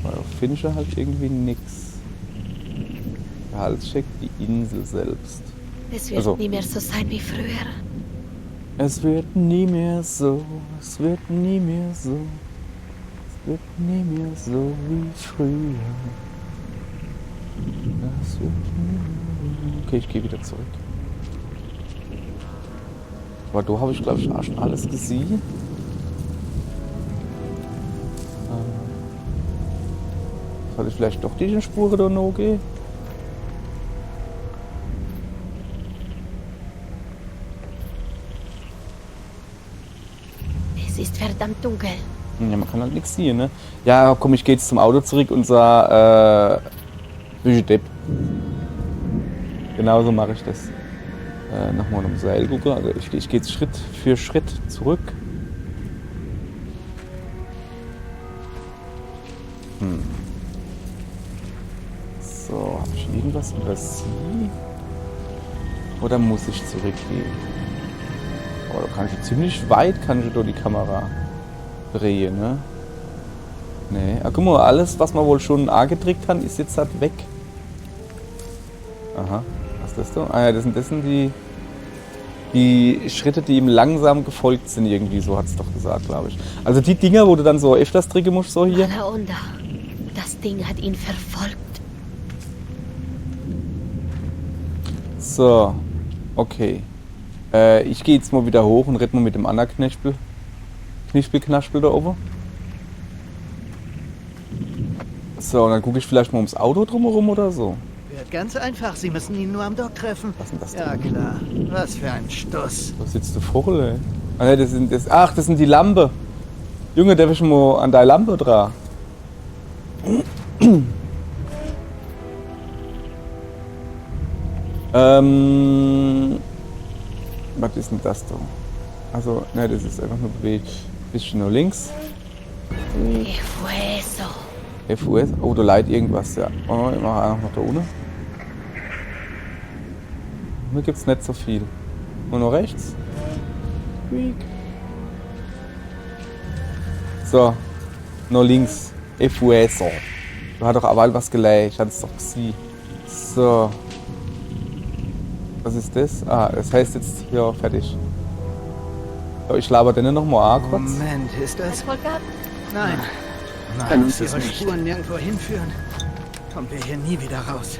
Weil auf Fincher halt irgendwie nix. Gehaltscheck die Insel selbst. Es wird Also. nie mehr so sein wie früher. Es wird nie mehr so, es wird nie mehr so, es wird nie mehr so wie früher. Es wird nie mehr. Okay, ich gehe wieder zurück. Aber da habe ich, glaube ich, auch schon alles gesehen. Soll ich vielleicht doch die Spuren da noch gehen? Es ist verdammt dunkel. Ja, man kann halt nichts sehen, ne? Ja, komm, ich gehe jetzt zum Auto zurück und sag, Depp. Genauso mache ich das. Nochmal um Seil gucken. Also ich gehe jetzt Schritt für Schritt zurück. So, habe ich irgendwas über sie? Oder muss ich zurückgehen? Oh, da kann ich ziemlich weit da die Kamera drehen, ne? Nee, guck mal, alles, was man wohl schon angedrückt hat, ist jetzt halt weg. Aha, was ist das da? Ah ja, das sind die Schritte, die ihm langsam gefolgt sind irgendwie, so hat es doch gesagt, glaube ich. Also die Dinger, wo du dann so öfters drücken musst, so hier. Malaonda. Das Ding hat ihn verfolgt. So, okay. Ich gehe jetzt mal wieder hoch und rede mal mit dem anderen Knispel da oben. So, und dann gucke ich vielleicht mal ums Auto drumherum oder so. Wird ganz einfach. Sie müssen ihn nur am Dock treffen. Was ist denn das Ja, denn? klar. Was für ein Stuss. Wo sitzt du Vogel, ey? Ah, ne, das sind die Lampe. Junge, darf ich mal an deine Lampe dran? Was ist denn das da? Also, ne, das ist einfach nur bewegt. Bisschen nur links. ¿Qué fue eso? FUS. Oh, da leidet irgendwas, ja. Oh, ich mache auch noch da unten. Hier gibt's nicht so viel. Und nur rechts. So. Nur links. FUS. Du hast doch aber was geleitet. Ich hatte es doch gesehen. So. Was ist das? Ah, das heißt jetzt, ja, fertig. So, ich laber den noch mal an kurz. Moment, ist das? Volker, Nein. Nein, dass ihre Spuren nirgendwo hinführen, kommen wir hier nie wieder raus.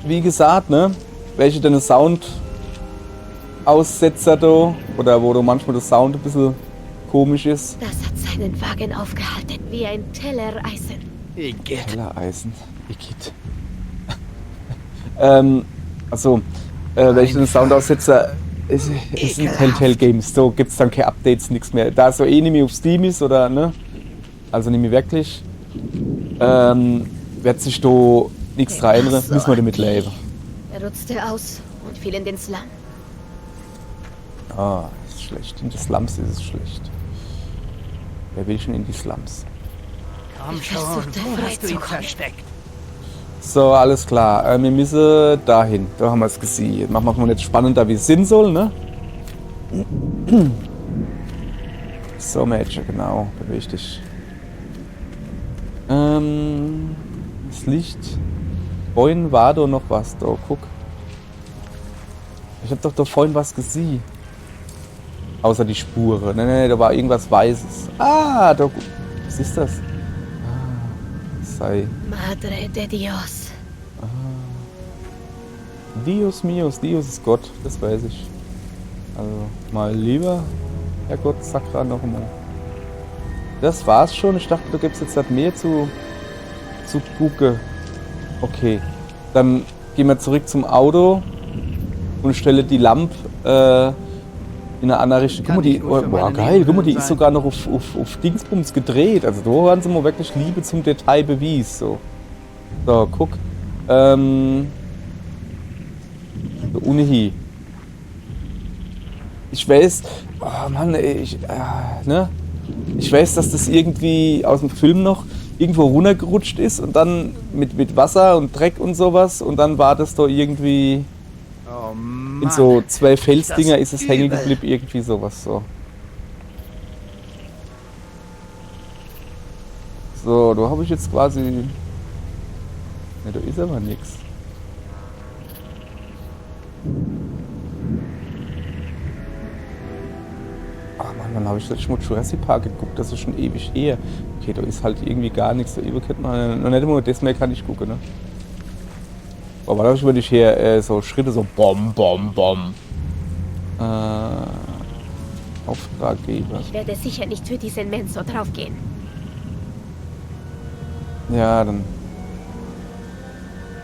Wie gesagt, ne? Welche denn Sound-Aussetzer da, oder wo du manchmal der Sound ein bisschen komisch ist. das hat seinen Wagen aufgehalten wie ein Tellereisen. Igitt. Tellereisen. Igitt. Also, welche denn Sound-Aussetzer ist ein Telltale Games. So gibt's dann keine Updates, nichts mehr. Da so nicht mehr auf Steam ist, oder, ne? Also nicht mehr wirklich. Wird sich da nichts rein, müssen wir damit leben. Er rutschte aus und fiel in den Slum. Ah, ist schlecht. In die Slums ist es schlecht. Wer will schon in die Slums? Komm Ich schon, versuchte, wo hast du ihn freizukommen. versteckt? So, alles klar. Wir müssen dahin. Da haben wir es gesehen. Machen wir mal jetzt spannender, wie es sein soll, ne? So, Mädchen, genau. Beweg dich. Das Licht. Vorhin war da noch was. Da, guck. Ich hab doch da vorhin was gesehen. Außer die Spuren. Nee, da war irgendwas Weißes. Ah, da. Was ist das? Sei. Madre de Dios. Dios mios, Dios ist Gott, das weiß ich. Also mal lieber, Herrgott, Sakra noch einmal. Das war's schon. Ich dachte, da gibt's jetzt halt mehr zu gucken. Okay. Dann gehen wir zurück zum Auto und stelle die Lampe in eine andere Richtung. Guck mal, die, boah, geil, guck mal, die ist sogar noch auf Dingsbums gedreht. Also da haben sie mal wirklich Liebe zum Detail bewiesen. So, guck. So ohnehin. Ich weiß, oh Mann, ne? Ich weiß, dass das irgendwie aus dem Film noch irgendwo runtergerutscht ist und dann mit Wasser und Dreck und sowas und dann war das da irgendwie Oh Mann. in so 2 Felsdinger ist es übel. hängen geblieben, irgendwie sowas so. So, da habe ich jetzt quasi... Ne, da ist aber nichts. Ach Mann, wann habe ich letztes Mal Jurassic Park geguckt? Das ist schon ewig her. Okay, da ist halt irgendwie gar nichts. Da könnte man noch nicht immer das mehr kann ich gucken, ne? Aber da würde ich hier so Schritte so Bom, Bom, Bom. Auftraggeber. Ich werde sicher nicht für diesen Mensch so draufgehen. Ja, dann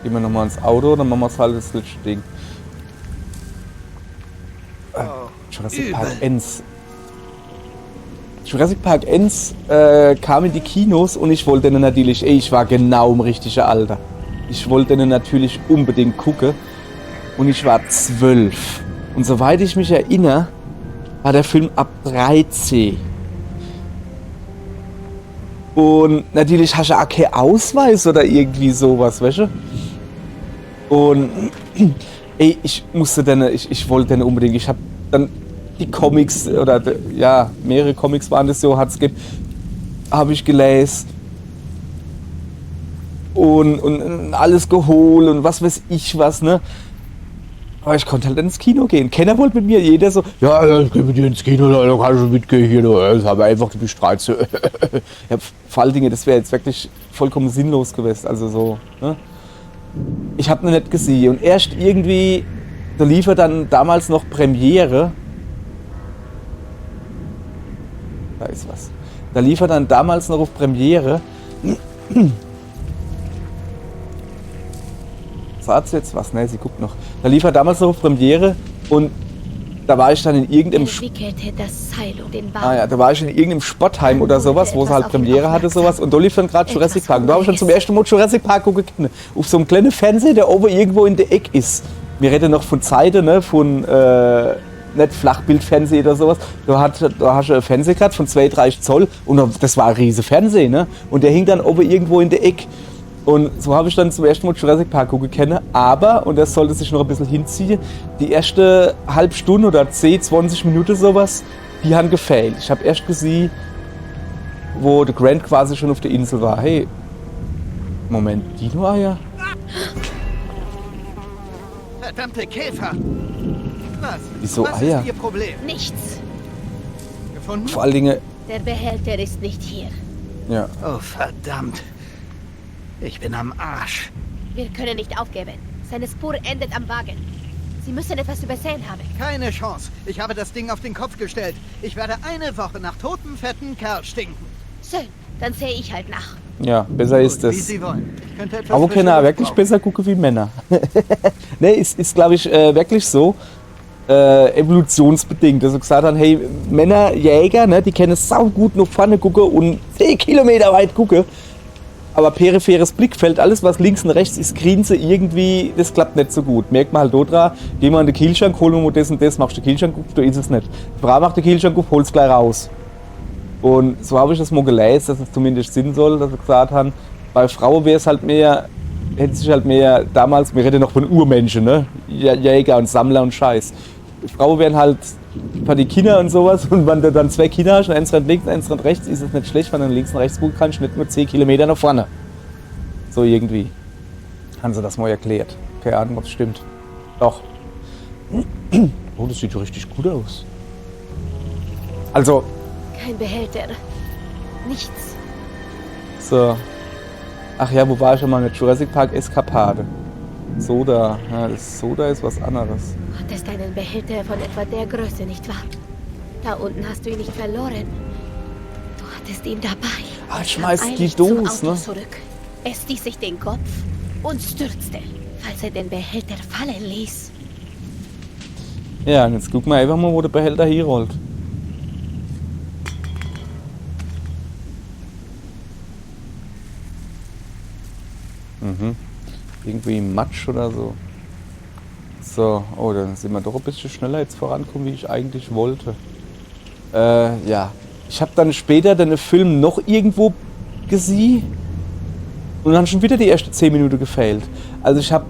gehen wir nochmal ins Auto, dann machen wir es halt das letzte Ding. Jurassic Park Ends. Jurassic Park Ends kam in die Kinos und ich wollte den natürlich, ich war genau im richtigen Alter. Ich wollte den natürlich unbedingt gucken und ich war 12. Und soweit ich mich erinnere, war der Film ab 13. Und natürlich hast du auch keinen Ausweis oder irgendwie sowas, weißt du? Und ey, ich musste dann, ich wollte den unbedingt, ich habe dann die Comics oder ja, mehrere Comics waren das so, hat's gegeben, habe ich gelesen und alles geholt und was weiß ich was, ne? Aber ich konnte halt ins Kino gehen. Keiner wollte mit mir, jeder so, ja, ich gehe mit dir ins Kino, da kann ich mitgehen hier, das habe einfach die Straße. Ja, vor allen Dingen, das wäre jetzt wirklich vollkommen sinnlos gewesen, also so, ne? Ich habe noch nicht gesehen und erst irgendwie, da lief er dann damals noch Premiere. Da ist was. Da lief er dann damals noch auf Premiere. Sagt sie jetzt was? Ne, sie guckt noch. Da lief er damals noch auf Premiere und da war ich dann in irgendeinem Wickelte das Seil um den Baum. da war ich in irgendeinem Sportheim oder sowas, wo es halt Premiere hatte, sowas. Und da lief dann gerade Jurassic Park. Und da habe ich schon zum ersten Mal Jurassic Park gucken. Auf so einem kleinen Fernseher, der oben irgendwo in der Ecke ist. Wir reden noch von Zeiten, ne, von nicht Flachbildfernsehen oder sowas. Da hast du einen Fernseher gehabt von 2-3 Zoll und das war ein riesiger Fernseher, ne? Und der hing dann oben irgendwo in der Ecke. Und so habe ich dann zum ersten Mal Jurassic Park gucken können. Aber, und das sollte sich noch ein bisschen hinziehen, die erste halbe Stunde oder 10, 20 Minuten sowas, die haben gefehlt. Ich habe erst gesehen, wo der Grant quasi schon auf der Insel war. Hey, Moment, Dino-Eier? Verdammte Käfer! Was? Wieso Was Eier? ist Ihr Problem? Nichts. Gefunden? Vor allen Dingen, Der Behälter ist nicht hier. ja. Oh, verdammt. Ich bin am Arsch. Wir können nicht aufgeben. Seine Spur endet am Wagen. Sie müssen etwas übersehen haben. Keine Chance. Ich habe das Ding auf den Kopf gestellt. Ich werde eine Woche nach totem, fetten Kerl stinken. Schön, dann sehe ich halt nach. Ja, besser ist Gut, wie das. Sie wollen. Ich könnte etwas Aber frische kann er Luft wirklich brauchen. besser gucken wie Männer. Ne, ist glaube ich, wirklich so. Evolutionsbedingt. Also gesagt haben, hey, Männer, Jäger, ne, die können saugut nach vorne gucken und 10 Kilometer weit gucken. Aber peripheres Blickfeld, alles was links und rechts ist, Grinse irgendwie, das klappt nicht so gut. Merkt man halt dort dran, geh mal in den Kühlschrank, hol mir das und das, machst du den Kühlschrank auf, da ist es nicht. Die Frau macht den Kühlschrank auf, hol's gleich raus. Und so habe ich das mal gelesen, dass es zumindest Sinn soll, dass sie gesagt haben, bei Frauen wäre es halt mehr, hätte sich halt mehr damals, wir reden noch von Urmenschen, ne? Jäger und Sammler und Scheiß. Frauen wären halt bei die Kinder und sowas und wenn du dann 2 Kinder hast und eins rennt links und eins rennt rechts, ist es nicht schlecht, wenn du links und rechts gucken kannst, nicht nur 10 Kilometer nach vorne. So irgendwie. Haben sie das mal erklärt. Keine Ahnung, ob es stimmt. Doch. Oh, das sieht richtig gut aus. Also, Kein Behälter. Nichts. so. Ach ja, wo war ich schon mal mit Jurassic Park Eskapade? Soda. Ja, das Soda ist was anderes. Du hattest einen Behälter von etwa der Größe, nicht wahr? Da unten hast du ihn nicht verloren. Du hattest ihn dabei. Ah, schmeißt Kam die eilig zum Dose, Auto ne? zurück. Es stieß sich den Kopf. und stürzte, falls er den Behälter fallen ließ. Ja, und jetzt gucken wir einfach mal, wo der Behälter hier rollt. Irgendwie im Matsch oder so. So, oh, dann sind wir doch ein bisschen schneller jetzt vorankommen, wie ich eigentlich wollte. Ja. Ich habe dann später den Film noch irgendwo gesehen und dann schon wieder die erste 10 Minuten gefailt. Also ich habe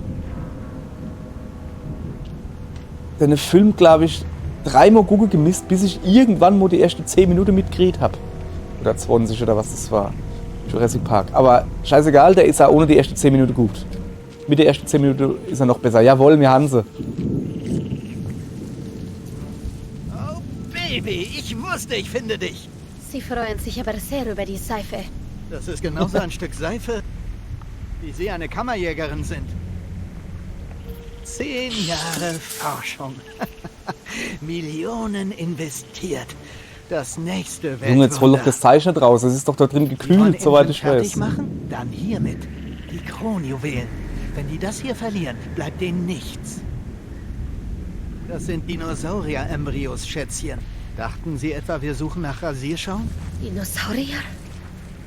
den Film, glaube ich, 3-mal gucken gemisst, bis ich irgendwann mal die ersten 10 Minuten mitgekriegt habe. Oder 20 oder was das war. Jurassic Park. Aber scheißegal, der ist ja ohne die ersten 10 Minuten gut. Mit der ersten 10 Minuten ist er noch besser. Jawohl, wir haben sie. Oh, Baby, ich wusste, ich finde dich. Sie freuen sich aber sehr über die Seife. Das ist genauso ein Stück Seife, wie Sie eine Kammerjägerin sind. 10 Jahre Forschung. Millionen investiert. Das nächste Weltwunder. Junge, jetzt hol doch das Zeichen raus. Das ist doch da drin gekühlt, soweit ich fertig weiß. machen? Dann hiermit. Die Kronjuwelen. Wenn die das hier verlieren, bleibt denen nichts. Das sind Dinosaurier-Embryos, Schätzchen. Dachten Sie etwa, wir suchen nach Rasierschaum? Dinosaurier?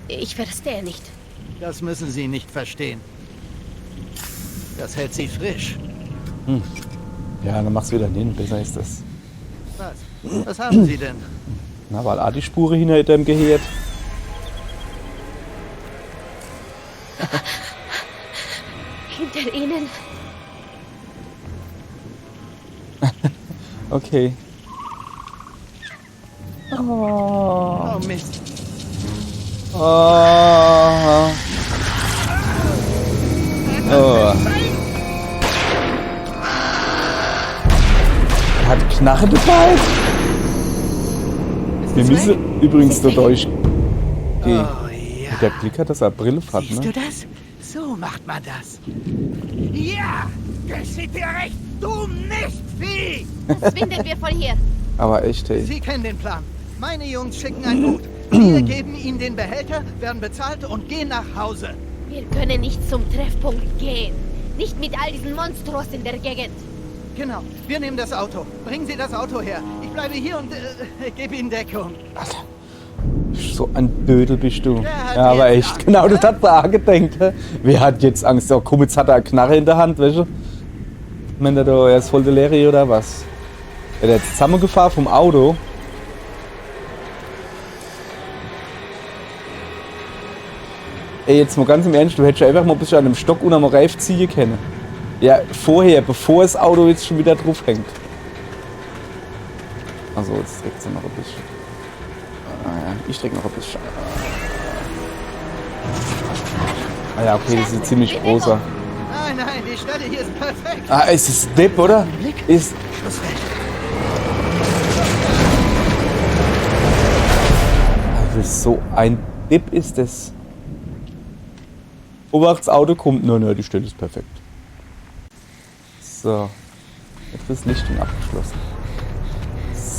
Ich verstehe nicht. Das müssen Sie nicht verstehen. Das hält Sie frisch. Ja, dann mach's wieder hin. Besser ist das. Was? Was haben Sie denn? Na, weil auch die Spuren hinter dem gehört. Hinter Ihnen. Okay. Oh, Mist. Oh. Oh. Er hat Knarre dabei. Wir müssen übrigens da durchgehen. Oh, ja. Der Klicker, dass er Brille hat, Siehst ne? du das? So macht man das. Ja! Geschieht dir recht, du Mistvieh! Verschwinden wir von hier. Aber echt, ey. Sie kennen den Plan. Meine Jungs schicken ein Boot. Wir geben ihnen den Behälter, werden bezahlt und gehen nach Hause. Wir können nicht zum Treffpunkt gehen. Nicht mit all diesen Monstros in der Gegend. Genau, wir nehmen das Auto. Bringen Sie das Auto her. Ich bleibe hier und gebe Ihnen Deckung. So ein Bödel bist du. Wer hat Ja, aber jetzt echt, Angst? genau, das hat er auch gedacht. He? Wer hat jetzt Angst? Ja, komm, jetzt hat er eine Knarre in der Hand, weißt du? Meint er da, er ist voll der Leere oder was? Er hat jetzt zusammengefahren vom Auto. Ey, jetzt mal ganz im Ernst, du hättest ja einfach mal ein bisschen an einem Stock unter dem Reif ziehen können. Ja, vorher, bevor das Auto jetzt schon wieder drauf hängt. Also, jetzt trägt sie noch ein bisschen. Ah, ja, ich träge noch ein bisschen. Ah ja, okay, das ist ziemlich großer. Nein, nein, die Stelle hier ist perfekt. Ah, ist es Depp, oder? Ist. Schussfeld. Also so ein Depp ist das. Obacht, das Auto kommt. Nein, die Stelle ist perfekt. So. Jetzt ist Lichtung abgeschlossen.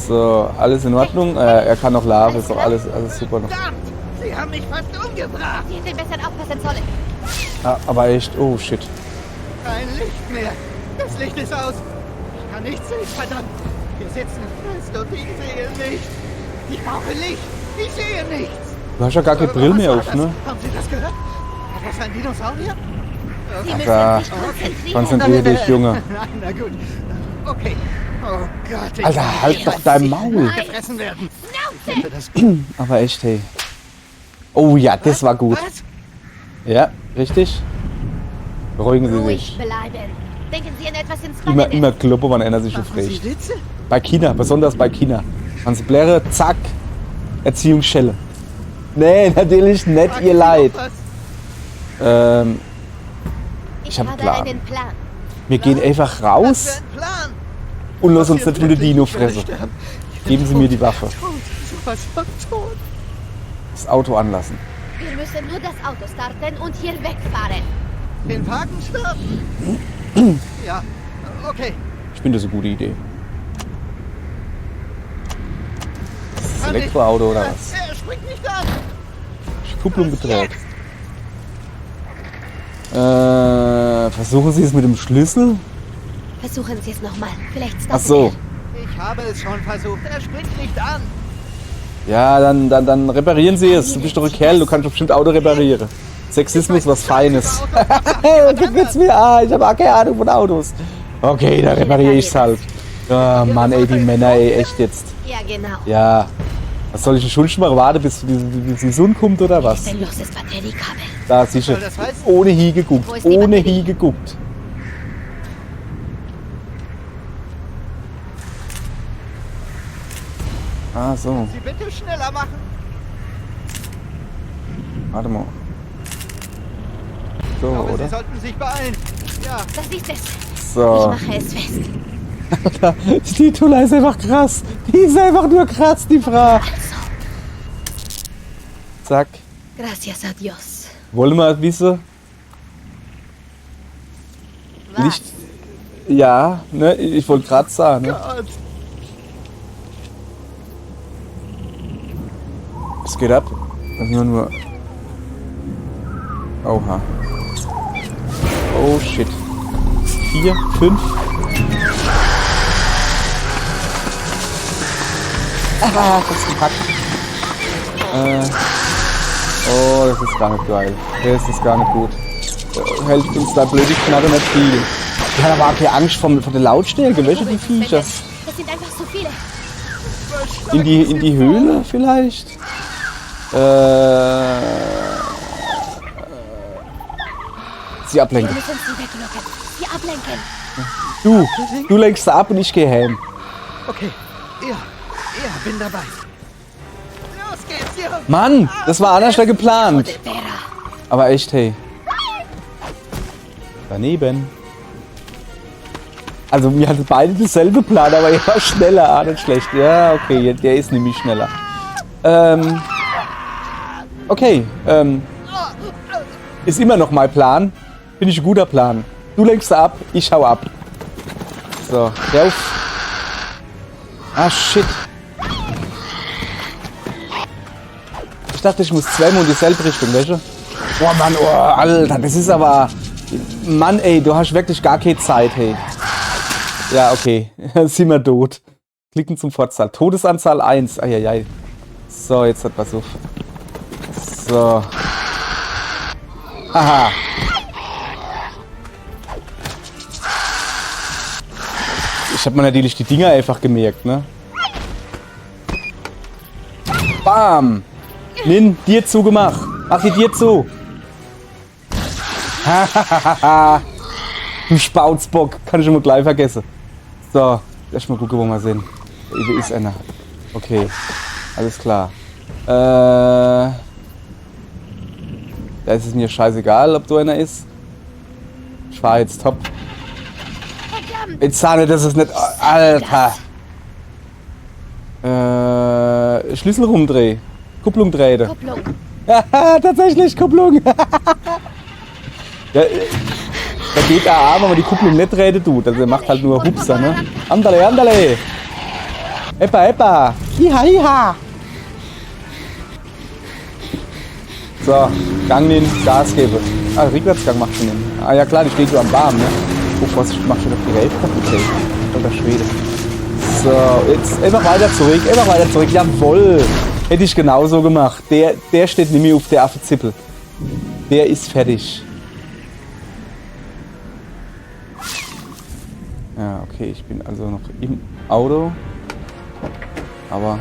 So, alles in Ordnung. Er kann noch laufen, ist doch alles super noch. Verdammt! Sie haben mich fast umgebracht. Sie hätten besser aufpassen sollen. Ah, aber echt, oh shit. Kein Licht mehr. Das Licht ist aus. Ich kann nichts sehen, verdammt. Wir sitzen fest und ich sehe nichts. Ich brauche Licht. Ich sehe nichts. Du hast ja gar keine Brille Was mehr war auf, das? ne? Haben Sie das gehört? War das ein Dinosaurier? Sie Alter, müssen sich konzentrieren. konzentrier dich, Junge. Nein, na gut. Okay. Oh Gott, ich Alter, halt doch dein Maul. gefressen werden. Ich hoffe, das Aber echt, hey. Oh ja, das war gut. Was? Ja, richtig. Beruhigen Sie Ruhig sich. bleiben. Denken Sie an etwas ins Immer, Spannende. immer kloppen, wann einer sich Machen Sie aufregt. Witze? Bei China, besonders bei China. Hans Blärre, zack, Erziehungsschelle. Nee, natürlich nicht, Sagen ihr Sie Leid. doch was. Ich hab einen habe Plan. einen Plan. Wir gehen einfach Was für raus ein Plan? und lassen uns nicht Passiert mit der wirklich, Dino ich werde fressen. sterben. Ich bin Geben Sie tot. mir die Waffe. Tot. Sowas von tot. Das Auto anlassen. Wir müssen nur das Auto starten und hier wegfahren. Den Wagen starten? Ja, okay. Ich finde das eine gute Idee. Das Kann ich- Elektroauto oder was? Er springt nicht an. Kupplung gedreht. Jetzt. Versuchen Sie es mit dem Schlüssel? Versuchen Sie es nochmal. Vielleicht Ach startet so. Ich habe es schon versucht. Er springt nicht an. Ja, dann reparieren Sie es. Du bist doch ein Kerl, du kannst doch bestimmt Auto reparieren. Sexismus, was Feines. Gib jetzt mir ich habe auch keine Ahnung von Autos. Okay, dann repariere ich es halt. Oh Mann, ey, die Männer, ey, echt jetzt. er. Ja, genau. Ja. Was soll ich denn Schuld machen? Warte, bis die Sonne kommt oder was? Ein loses Batteriekabel. Da, sicher. Soll das heißen? Ohne Hie geguckt. Wo ist die Ohne Batterie? Hie geguckt. Ah, so. Sie bitte schneller machen. Warte mal. So, Ich glaube, oder? Sie sollten sich beeilen. Ja, Das ist es. Ich So. mache es fest. Die Tula ist einfach krass. Die ist einfach nur krass, die Frau. Also, Zack. gracias a Dios. Wollen wir wissen? Was? Nicht. Ja, ne? Ich wollte gerade sagen. Ne? Gott. Es geht ab. Das ist nur. Oha. Oh shit. 4, 5. Ah, das ist gepackt. Oh, das ist gar nicht geil. Das ist gar nicht gut. Hält uns da blöd die Knarre nicht viel. Ich habe aber auch keine Angst von der Lautstärke. Welche die Viecher? Das sind einfach so viele. In die Höhle vielleicht? Sie Wir ablenken. müssen sie weglocken. Sie ablenken. Du lenkst ab und ich gehe heim. Okay. Ja, bin dabei. Los geht's, Jungs. Mann, das war anders geplant. Vera. Aber echt, hey. Daneben. Also wir hatten beide dasselbe Plan, aber er war schneller. Nicht schlecht. Ja, okay, der ist nämlich schneller. Okay, ist immer noch mein Plan. Finde ich ein guter Plan. Du lenkst ab, ich hau ab. So, der auf. Ah, shit. Ich dachte, ich muss zweimal in dieselbe Richtung, weißt du? Boah, Mann, oh, Alter, das ist aber... Mann, ey, du hast wirklich gar keine Zeit, hey. Ja, okay, sind wir tot. Klicken zum Fortzahl. Todesanzahl 1. Eieiei. So, jetzt hat was auf. So. Haha. Ich habe mir natürlich die Dinger einfach gemerkt, ne? Bam! Nin, dir zugemacht. Mach die dir zu. Hahaha. Du Spautzbock. Kann ich immer gleich vergessen. So, lass mal gucken, wo wir sind. Wie ist einer? Okay, alles klar. Da ist es mir scheißegal, ob du einer ist. Ich fahr jetzt top. Jetzt sahne, das ist nicht... Alter! Schlüssel rumdrehen. Kupplung drehen. Kupplung. Haha, tatsächlich, Kupplung. Da geht er an, wenn man die Kupplung nicht reden tut. Also er macht halt nur Hupser, ne? Andale, andale! Epa, epa! Hiha, hiha! So, Gang nehmen, Gas geben. Ah, Rückwärtsgang macht schon hin. Ah ja klar, die steht so am Baum, ne? Oh, Vorsicht, mach schon auf die Hälfte kaputt, ey. Alter Schwede. So, jetzt einfach weiter zurück. Jawohl! Hätte ich genauso gemacht. Der steht nämlich auf der Affenzippel. Der ist fertig. Ja, okay, ich bin also noch im Auto. Aber...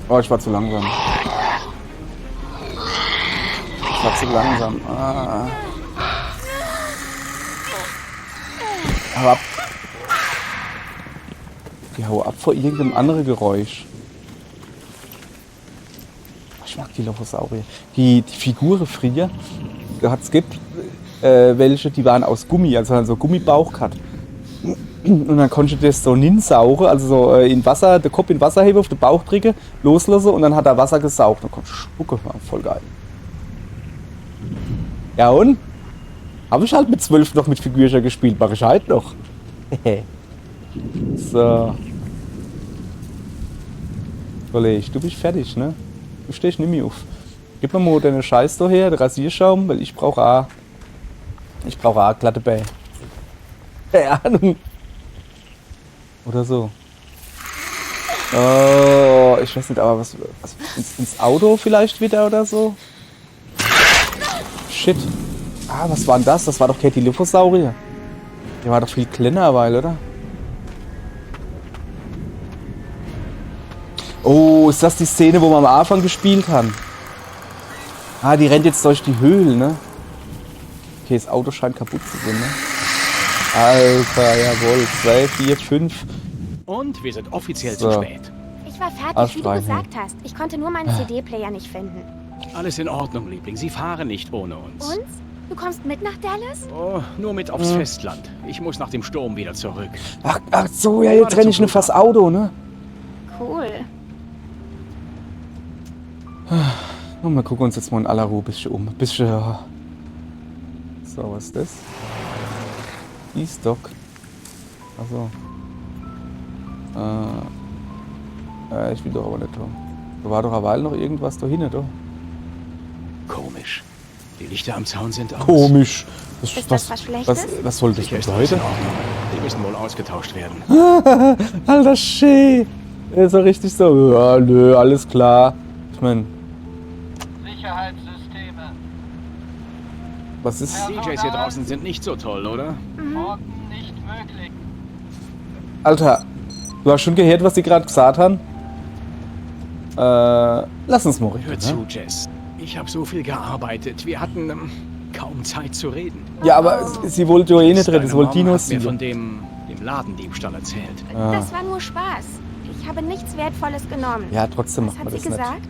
Oh, ich war zu langsam. Ah. Hau ab. Die hau ab vor irgendeinem anderen Geräusch. Ich mag die Lochosaurier. Die Figuren früher, da hat's gibt welche, die waren aus Gummi, also so Gummibauch gehabt. Und dann konnte das so ninsaugen, also so in Wasser, den Kopf in Wasser heben, auf den Bauch drücken, loslassen und dann hat er Wasser gesaugt. Dann kommt Spucke, war voll geil. Ja und? Habe ich halt mit 12 noch mit Figürchen gespielt, mache ich halt noch. So. Kollege, du bist fertig, ne? Du stehst nicht mehr auf. Gib mir mal deine Scheiß da her, den Rasierschaum, weil ich brauche auch glatte Bälle. Keine Ahnung. Oder so. Oh, ich weiß nicht, aber was ins Auto vielleicht wieder oder so? Shit. Ah, was war denn das? Das war doch Katie Liphosaurier. Der war doch viel kleiner, weil, oder? Oh, ist das die Szene, wo wir am Anfang gespielt haben? Ah, die rennt jetzt durch die Höhlen, ne? Okay, das Auto scheint kaputt zu sein, ne? Alter, jawohl. 2, 4, 5. Und wir sind offiziell So. zu spät. Ich war fertig, wie du Arschstreichen. gesagt hast. Ich konnte nur meinen CD-Player nicht finden. Alles in Ordnung, Liebling. Sie fahren nicht ohne uns. Und? Du kommst mit nach Dallas? Oh, nur mit aufs Festland. Ich muss nach dem Sturm wieder zurück. Ach so, ja, jetzt renne ich nur fürs Auto, ne? Cool. Und wir gucken uns jetzt mal in aller Ruhe ein bisschen um. Ja. So, was ist das? E-Stock. Achso. Ich will doch aber nicht da. Da war doch eine Weile noch irgendwas da hinten, da. Komisch. Die Lichter am Zaun sind aus. Komisch. Ist das was Schlechtes? Was soll das Sicher ist alles in bedeuten? Ordnung. Die müssen wohl ausgetauscht werden. Alter Schee. Ist doch richtig so. Ja, nö, alles klar. Ich meine, Sicherheitssysteme. was ist. DJs hier draußen sind nicht so toll, oder? Morgen nicht möglich. Alter, du hast schon gehört, was die gerade gesagt haben? Lass uns mal reden. Hör Ne? zu, Jess. Ich habe so viel gearbeitet. Wir hatten kaum Zeit zu reden. Ja, aber sie wollte ja eh nicht reden. Das Deine wollte Mom Dino hat mir sie. von dem Ladendiebstahl erzählt. Das war nur Spaß. Ich habe nichts Wertvolles genommen. Ja, trotzdem Was macht man hat das sie nicht. gesagt?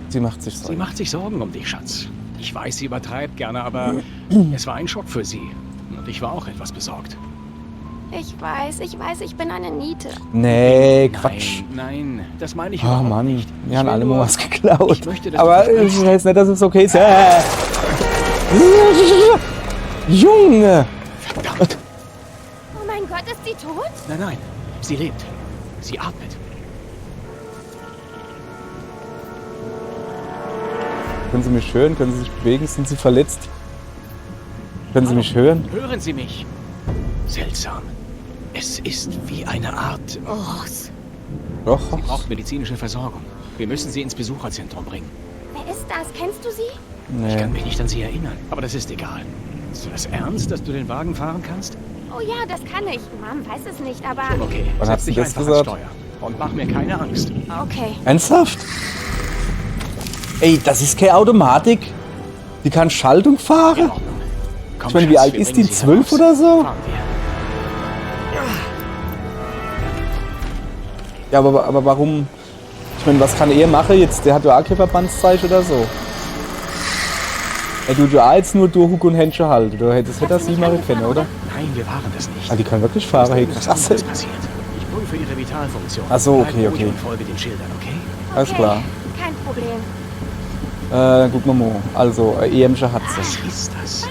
Sie macht sich Sie Sorgen. macht sich Sorgen um dich, Schatz. Ich weiß, sie übertreibt gerne, aber es war ein Schock für sie. Und ich war auch etwas besorgt. Ich weiß, ich bin eine Niete. Nee, Quatsch. Nein, das meine ich Oh überhaupt Mann, nicht. wir haben will alle nur- mal was geklaut. Ich möchte, dass Aber du ich verstehst. weiß nicht, dass es okay ist. Junge! Verdammt! Oh mein Gott, ist sie tot? Nein, sie lebt. Sie atmet. Können Sie mich hören? Können Sie sich bewegen? Sind Sie verletzt? Können Sie mich hören? Hören Sie mich. Seltsam. Es ist wie eine Art... Os. Doch. Sie braucht medizinische Versorgung. Wir müssen sie ins Besucherzentrum bringen. Wer ist das? Kennst du sie? Ich kann Nee. mich nicht an sie erinnern, aber das ist egal. Ist du das ernst, dass du den Wagen fahren kannst? Oh ja, das kann ich. Mom weiß es nicht, aber... Schon okay. Wann Setz hast du dich das einfach gesagt? ans Steuer. Und mach mir keine Angst. Okay. Ernsthaft? Ey, das ist keine Automatik. Die kann Schaltung In fahren. Ordnung. Komm, Ich meine, wie Schatz, alt wir ist bringen die? sie 12 heraus. oder so? Fahren wir. Ja, aber warum? Ich meine, was kann er machen jetzt? Der hat ja auch kein Verbandszeichen oder so. Er tut ja auch jetzt nur durch Huck und Händchen halten. Das hätte er sie machen können, oder? Nein, wir waren das nicht. Ah, die kann wirklich fahren. Hey, Was krass. ist passiert? Ich prüfe ihre Vitalfunktion. Ach so, Bleib okay, ruhig okay. Und folge den Schildern, okay? Alles klar. Kein Problem. Dann gucken wir mal. Also, EMsche hat sie. Was ist das?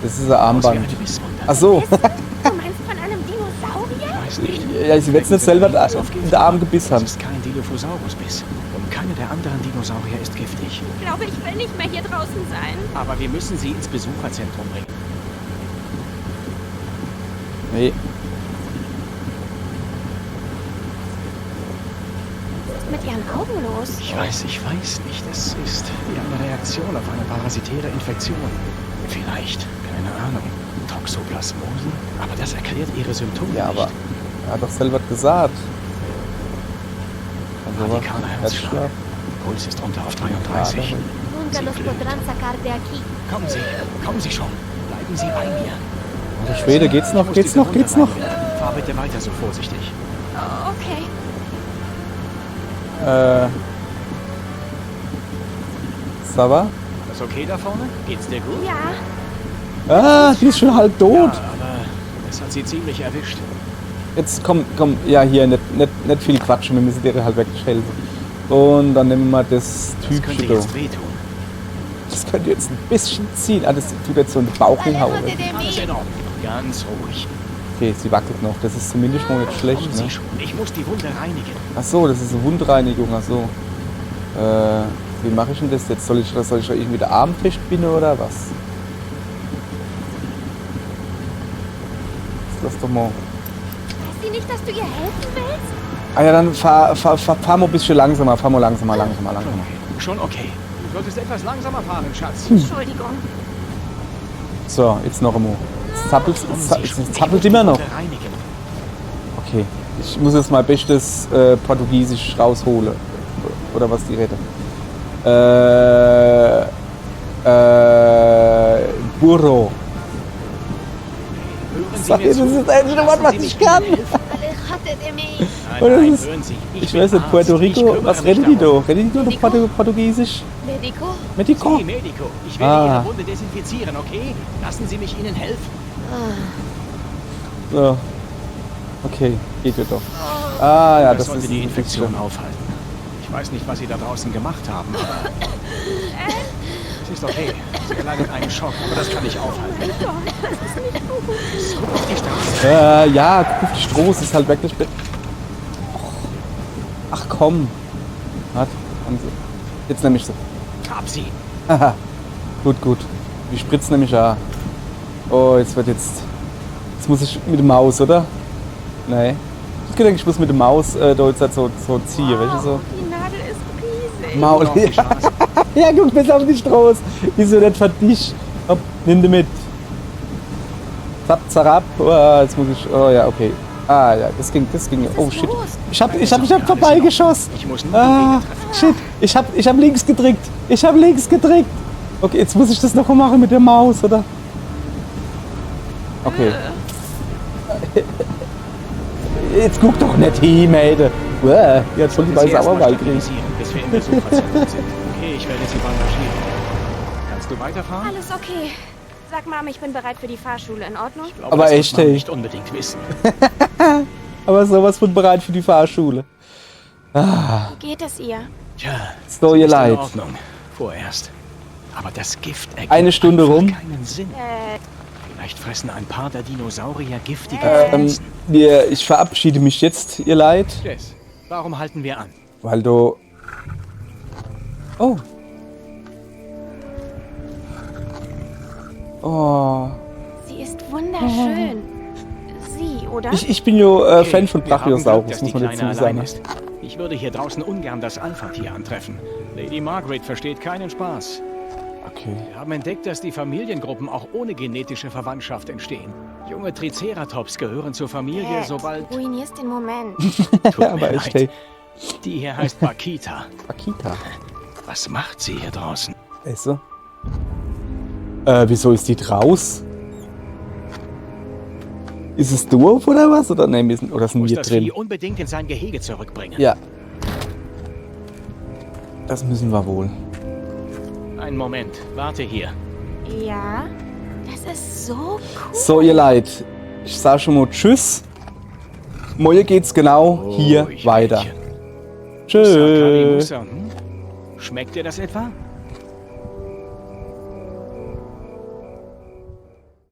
Das ist ein Aus wie Armband. eine Misswunde. Ach so. Du meinst von einem Dinosaurier? Weiß nicht. Ja, sie wird es nicht selber in den Arm gebissen haben. Das ist kein Dilophosaurus-Biss. Und keiner der anderen Dinosaurier ist giftig. Ich glaube, ich will nicht mehr hier draußen sein. Aber wir müssen sie ins Besucherzentrum bringen. Nee. Was ist mit ihren Augen los? Ich weiß nicht. Es ist wie eine Reaktion auf eine parasitäre Infektion. Vielleicht, keine Ahnung, Toxoplasmose. Aber das erklärt ihre Symptome Ja, nicht. aber er hat doch selber gesagt. Also, Radikaler Herzschlag. Puls ist runter auf 33. Nunca los podrán sacar de aquí. Kommen Sie schon. Bleiben Sie bei mir. Alter Schwede, geht's noch? Ich muss Geht's diese noch? Wunde Geht's noch? reinigen. Fahr bitte weiter so vorsichtig. Oh, okay. Sava? Alles okay da vorne? Geht's dir gut? Ja, Ah, die ist schon halb tot. Ja, aber das hat sie ziemlich erwischt. Jetzt komm, ja hier, nicht viel quatschen, wir müssen dir halt wirklich helfen. Und dann nehmen wir das Das könnte Typchen da. jetzt wehtun. Das könnte jetzt ein bisschen ziehen. Ah, das tut jetzt so einen Bauch hinhauen. Alles in Ordnung. Ganz ruhig. Okay, sie wackelt noch. Das ist zumindest mal nicht schlecht, Kommen ne? Sie schon, ich muss die Wunde reinigen. Ach so, das ist eine Wundreinigung, ach so. Wie mache ich denn das jetzt? Soll ich irgendwie den Arm festbinden oder was? Das doch mal. Weiß sie nicht, dass du ihr helfen willst? Ah ja, dann fahr mal ein bisschen langsamer. Fahr mal langsamer. Schon okay. Du solltest etwas langsamer fahren, Schatz. Entschuldigung. So, jetzt noch einmal. Es zappelt Die immer noch. Wunde reinigen. Okay, ich muss jetzt mal bestes Portugiesisch rausholen. Oder was die reden. Burro. Hören Sie Das mir ist zu. das einzige Wort, was Lassen Sie ich mich kann. Ihnen helfen. Aléjate de mí. Oder Nein, das ist- hören Sie. Ich bin weiß nicht, Arzt. Puerto Ich Rico, kümmere was mich reden die da? darum. Reden die da Portugiesisch? Médico? Medico? Sie, Medico. Ich werde Ah. Ihre Wunde desinfizieren, okay? Lassen Sie mich Ihnen helfen. So. Okay, geht ja doch. Ah ja, das sollte ist die Infektion aufhalten. Ich weiß nicht, was Sie da draußen gemacht haben, aber... Es ist okay. Sie erleidet einen Schock, aber das kann ich aufhalten. So auf die Straße. Ja, guck auf die Stroß, ist halt wirklich... Ach komm. Warte, jetzt nämlich so. Hab sie. Haha. Gut. Die spritzt nämlich ja. Oh, jetzt muss ich mit der Maus, oder? Nee. Ich hab gedacht, ich muss mit der Maus da jetzt halt so ziehen, weißt du so? Die Nadel ist riesig. Maul. Auf die Straße. Ja, guck bis auf die Stroß. Wieso nicht für dich? Hopp, nimm die mit. Zap, zarab. Oh, jetzt muss ich. Oh ja, okay. Ah ja, das ging. Oh shit. Ich hab vorbeigeschossen. Ich muss nur Ah, die Wege treffen. shit. Ich hab links gedrückt. Okay, jetzt muss ich das noch machen mit der Maus, oder? Okay. Jetzt guck doch nicht hin, Mädel. Jetzt soll die Sollten Sie Weiße erst auch mal mal kriegen. stabilisieren, bis wir im Besucherzentrum sind. Okay, ich werde Sie bandagieren. Kannst du weiterfahren? Alles okay. Sag Mom, ich bin bereit für die Fahrschule. In Ordnung? Ich glaube, Aber das muss echt, man ey. nicht unbedingt wissen. Aber sowas von bereit für die Fahrschule. Wie geht es ihr? Tja, So, ihr ist in Leid. Ordnung. Vorerst. Aber das Gift ergibt Eine Stunde einfach rum. keinen Sinn. Vielleicht fressen ein paar der Dinosaurier giftige Ähm, Pflanzen. ich verabschiede mich jetzt, ihr Leid. Jess, warum halten wir an? Weil du... Oh. Oh. Sie ist wunderschön. Sie, oder? Ich bin ja Okay, Fan von wir haben Glück, Brachiosaurus, dass muss die man Kleine dazu allein sagen. ist. Ich würde hier draußen ungern das Alpha-Tier antreffen. Lady Margaret versteht keinen Spaß. Okay. Wir haben entdeckt, dass die Familiengruppen auch ohne genetische Verwandtschaft entstehen. Junge Triceratops gehören zur Familie, sobald... Du ruinierst den Moment. Tut mir Aber echt, leid. ey. Die hier heißt Bakita. Akita. Was macht sie hier draußen? Esse. Wieso ist die draus? Ist es doof oder was? Oder nein, oder sind Muss wir das drin? Vieh unbedingt in sein Gehege zurückbringen. Ja. Das müssen wir wohl. Einen Moment, warte hier. Ja? Das ist so cool. So, ihr Leid. Ich sag schon mal Tschüss. Morgen geht's genau hier Ruhig, weiter. Mädchen. Tschüss. Musa, hm? Schmeckt dir das etwa?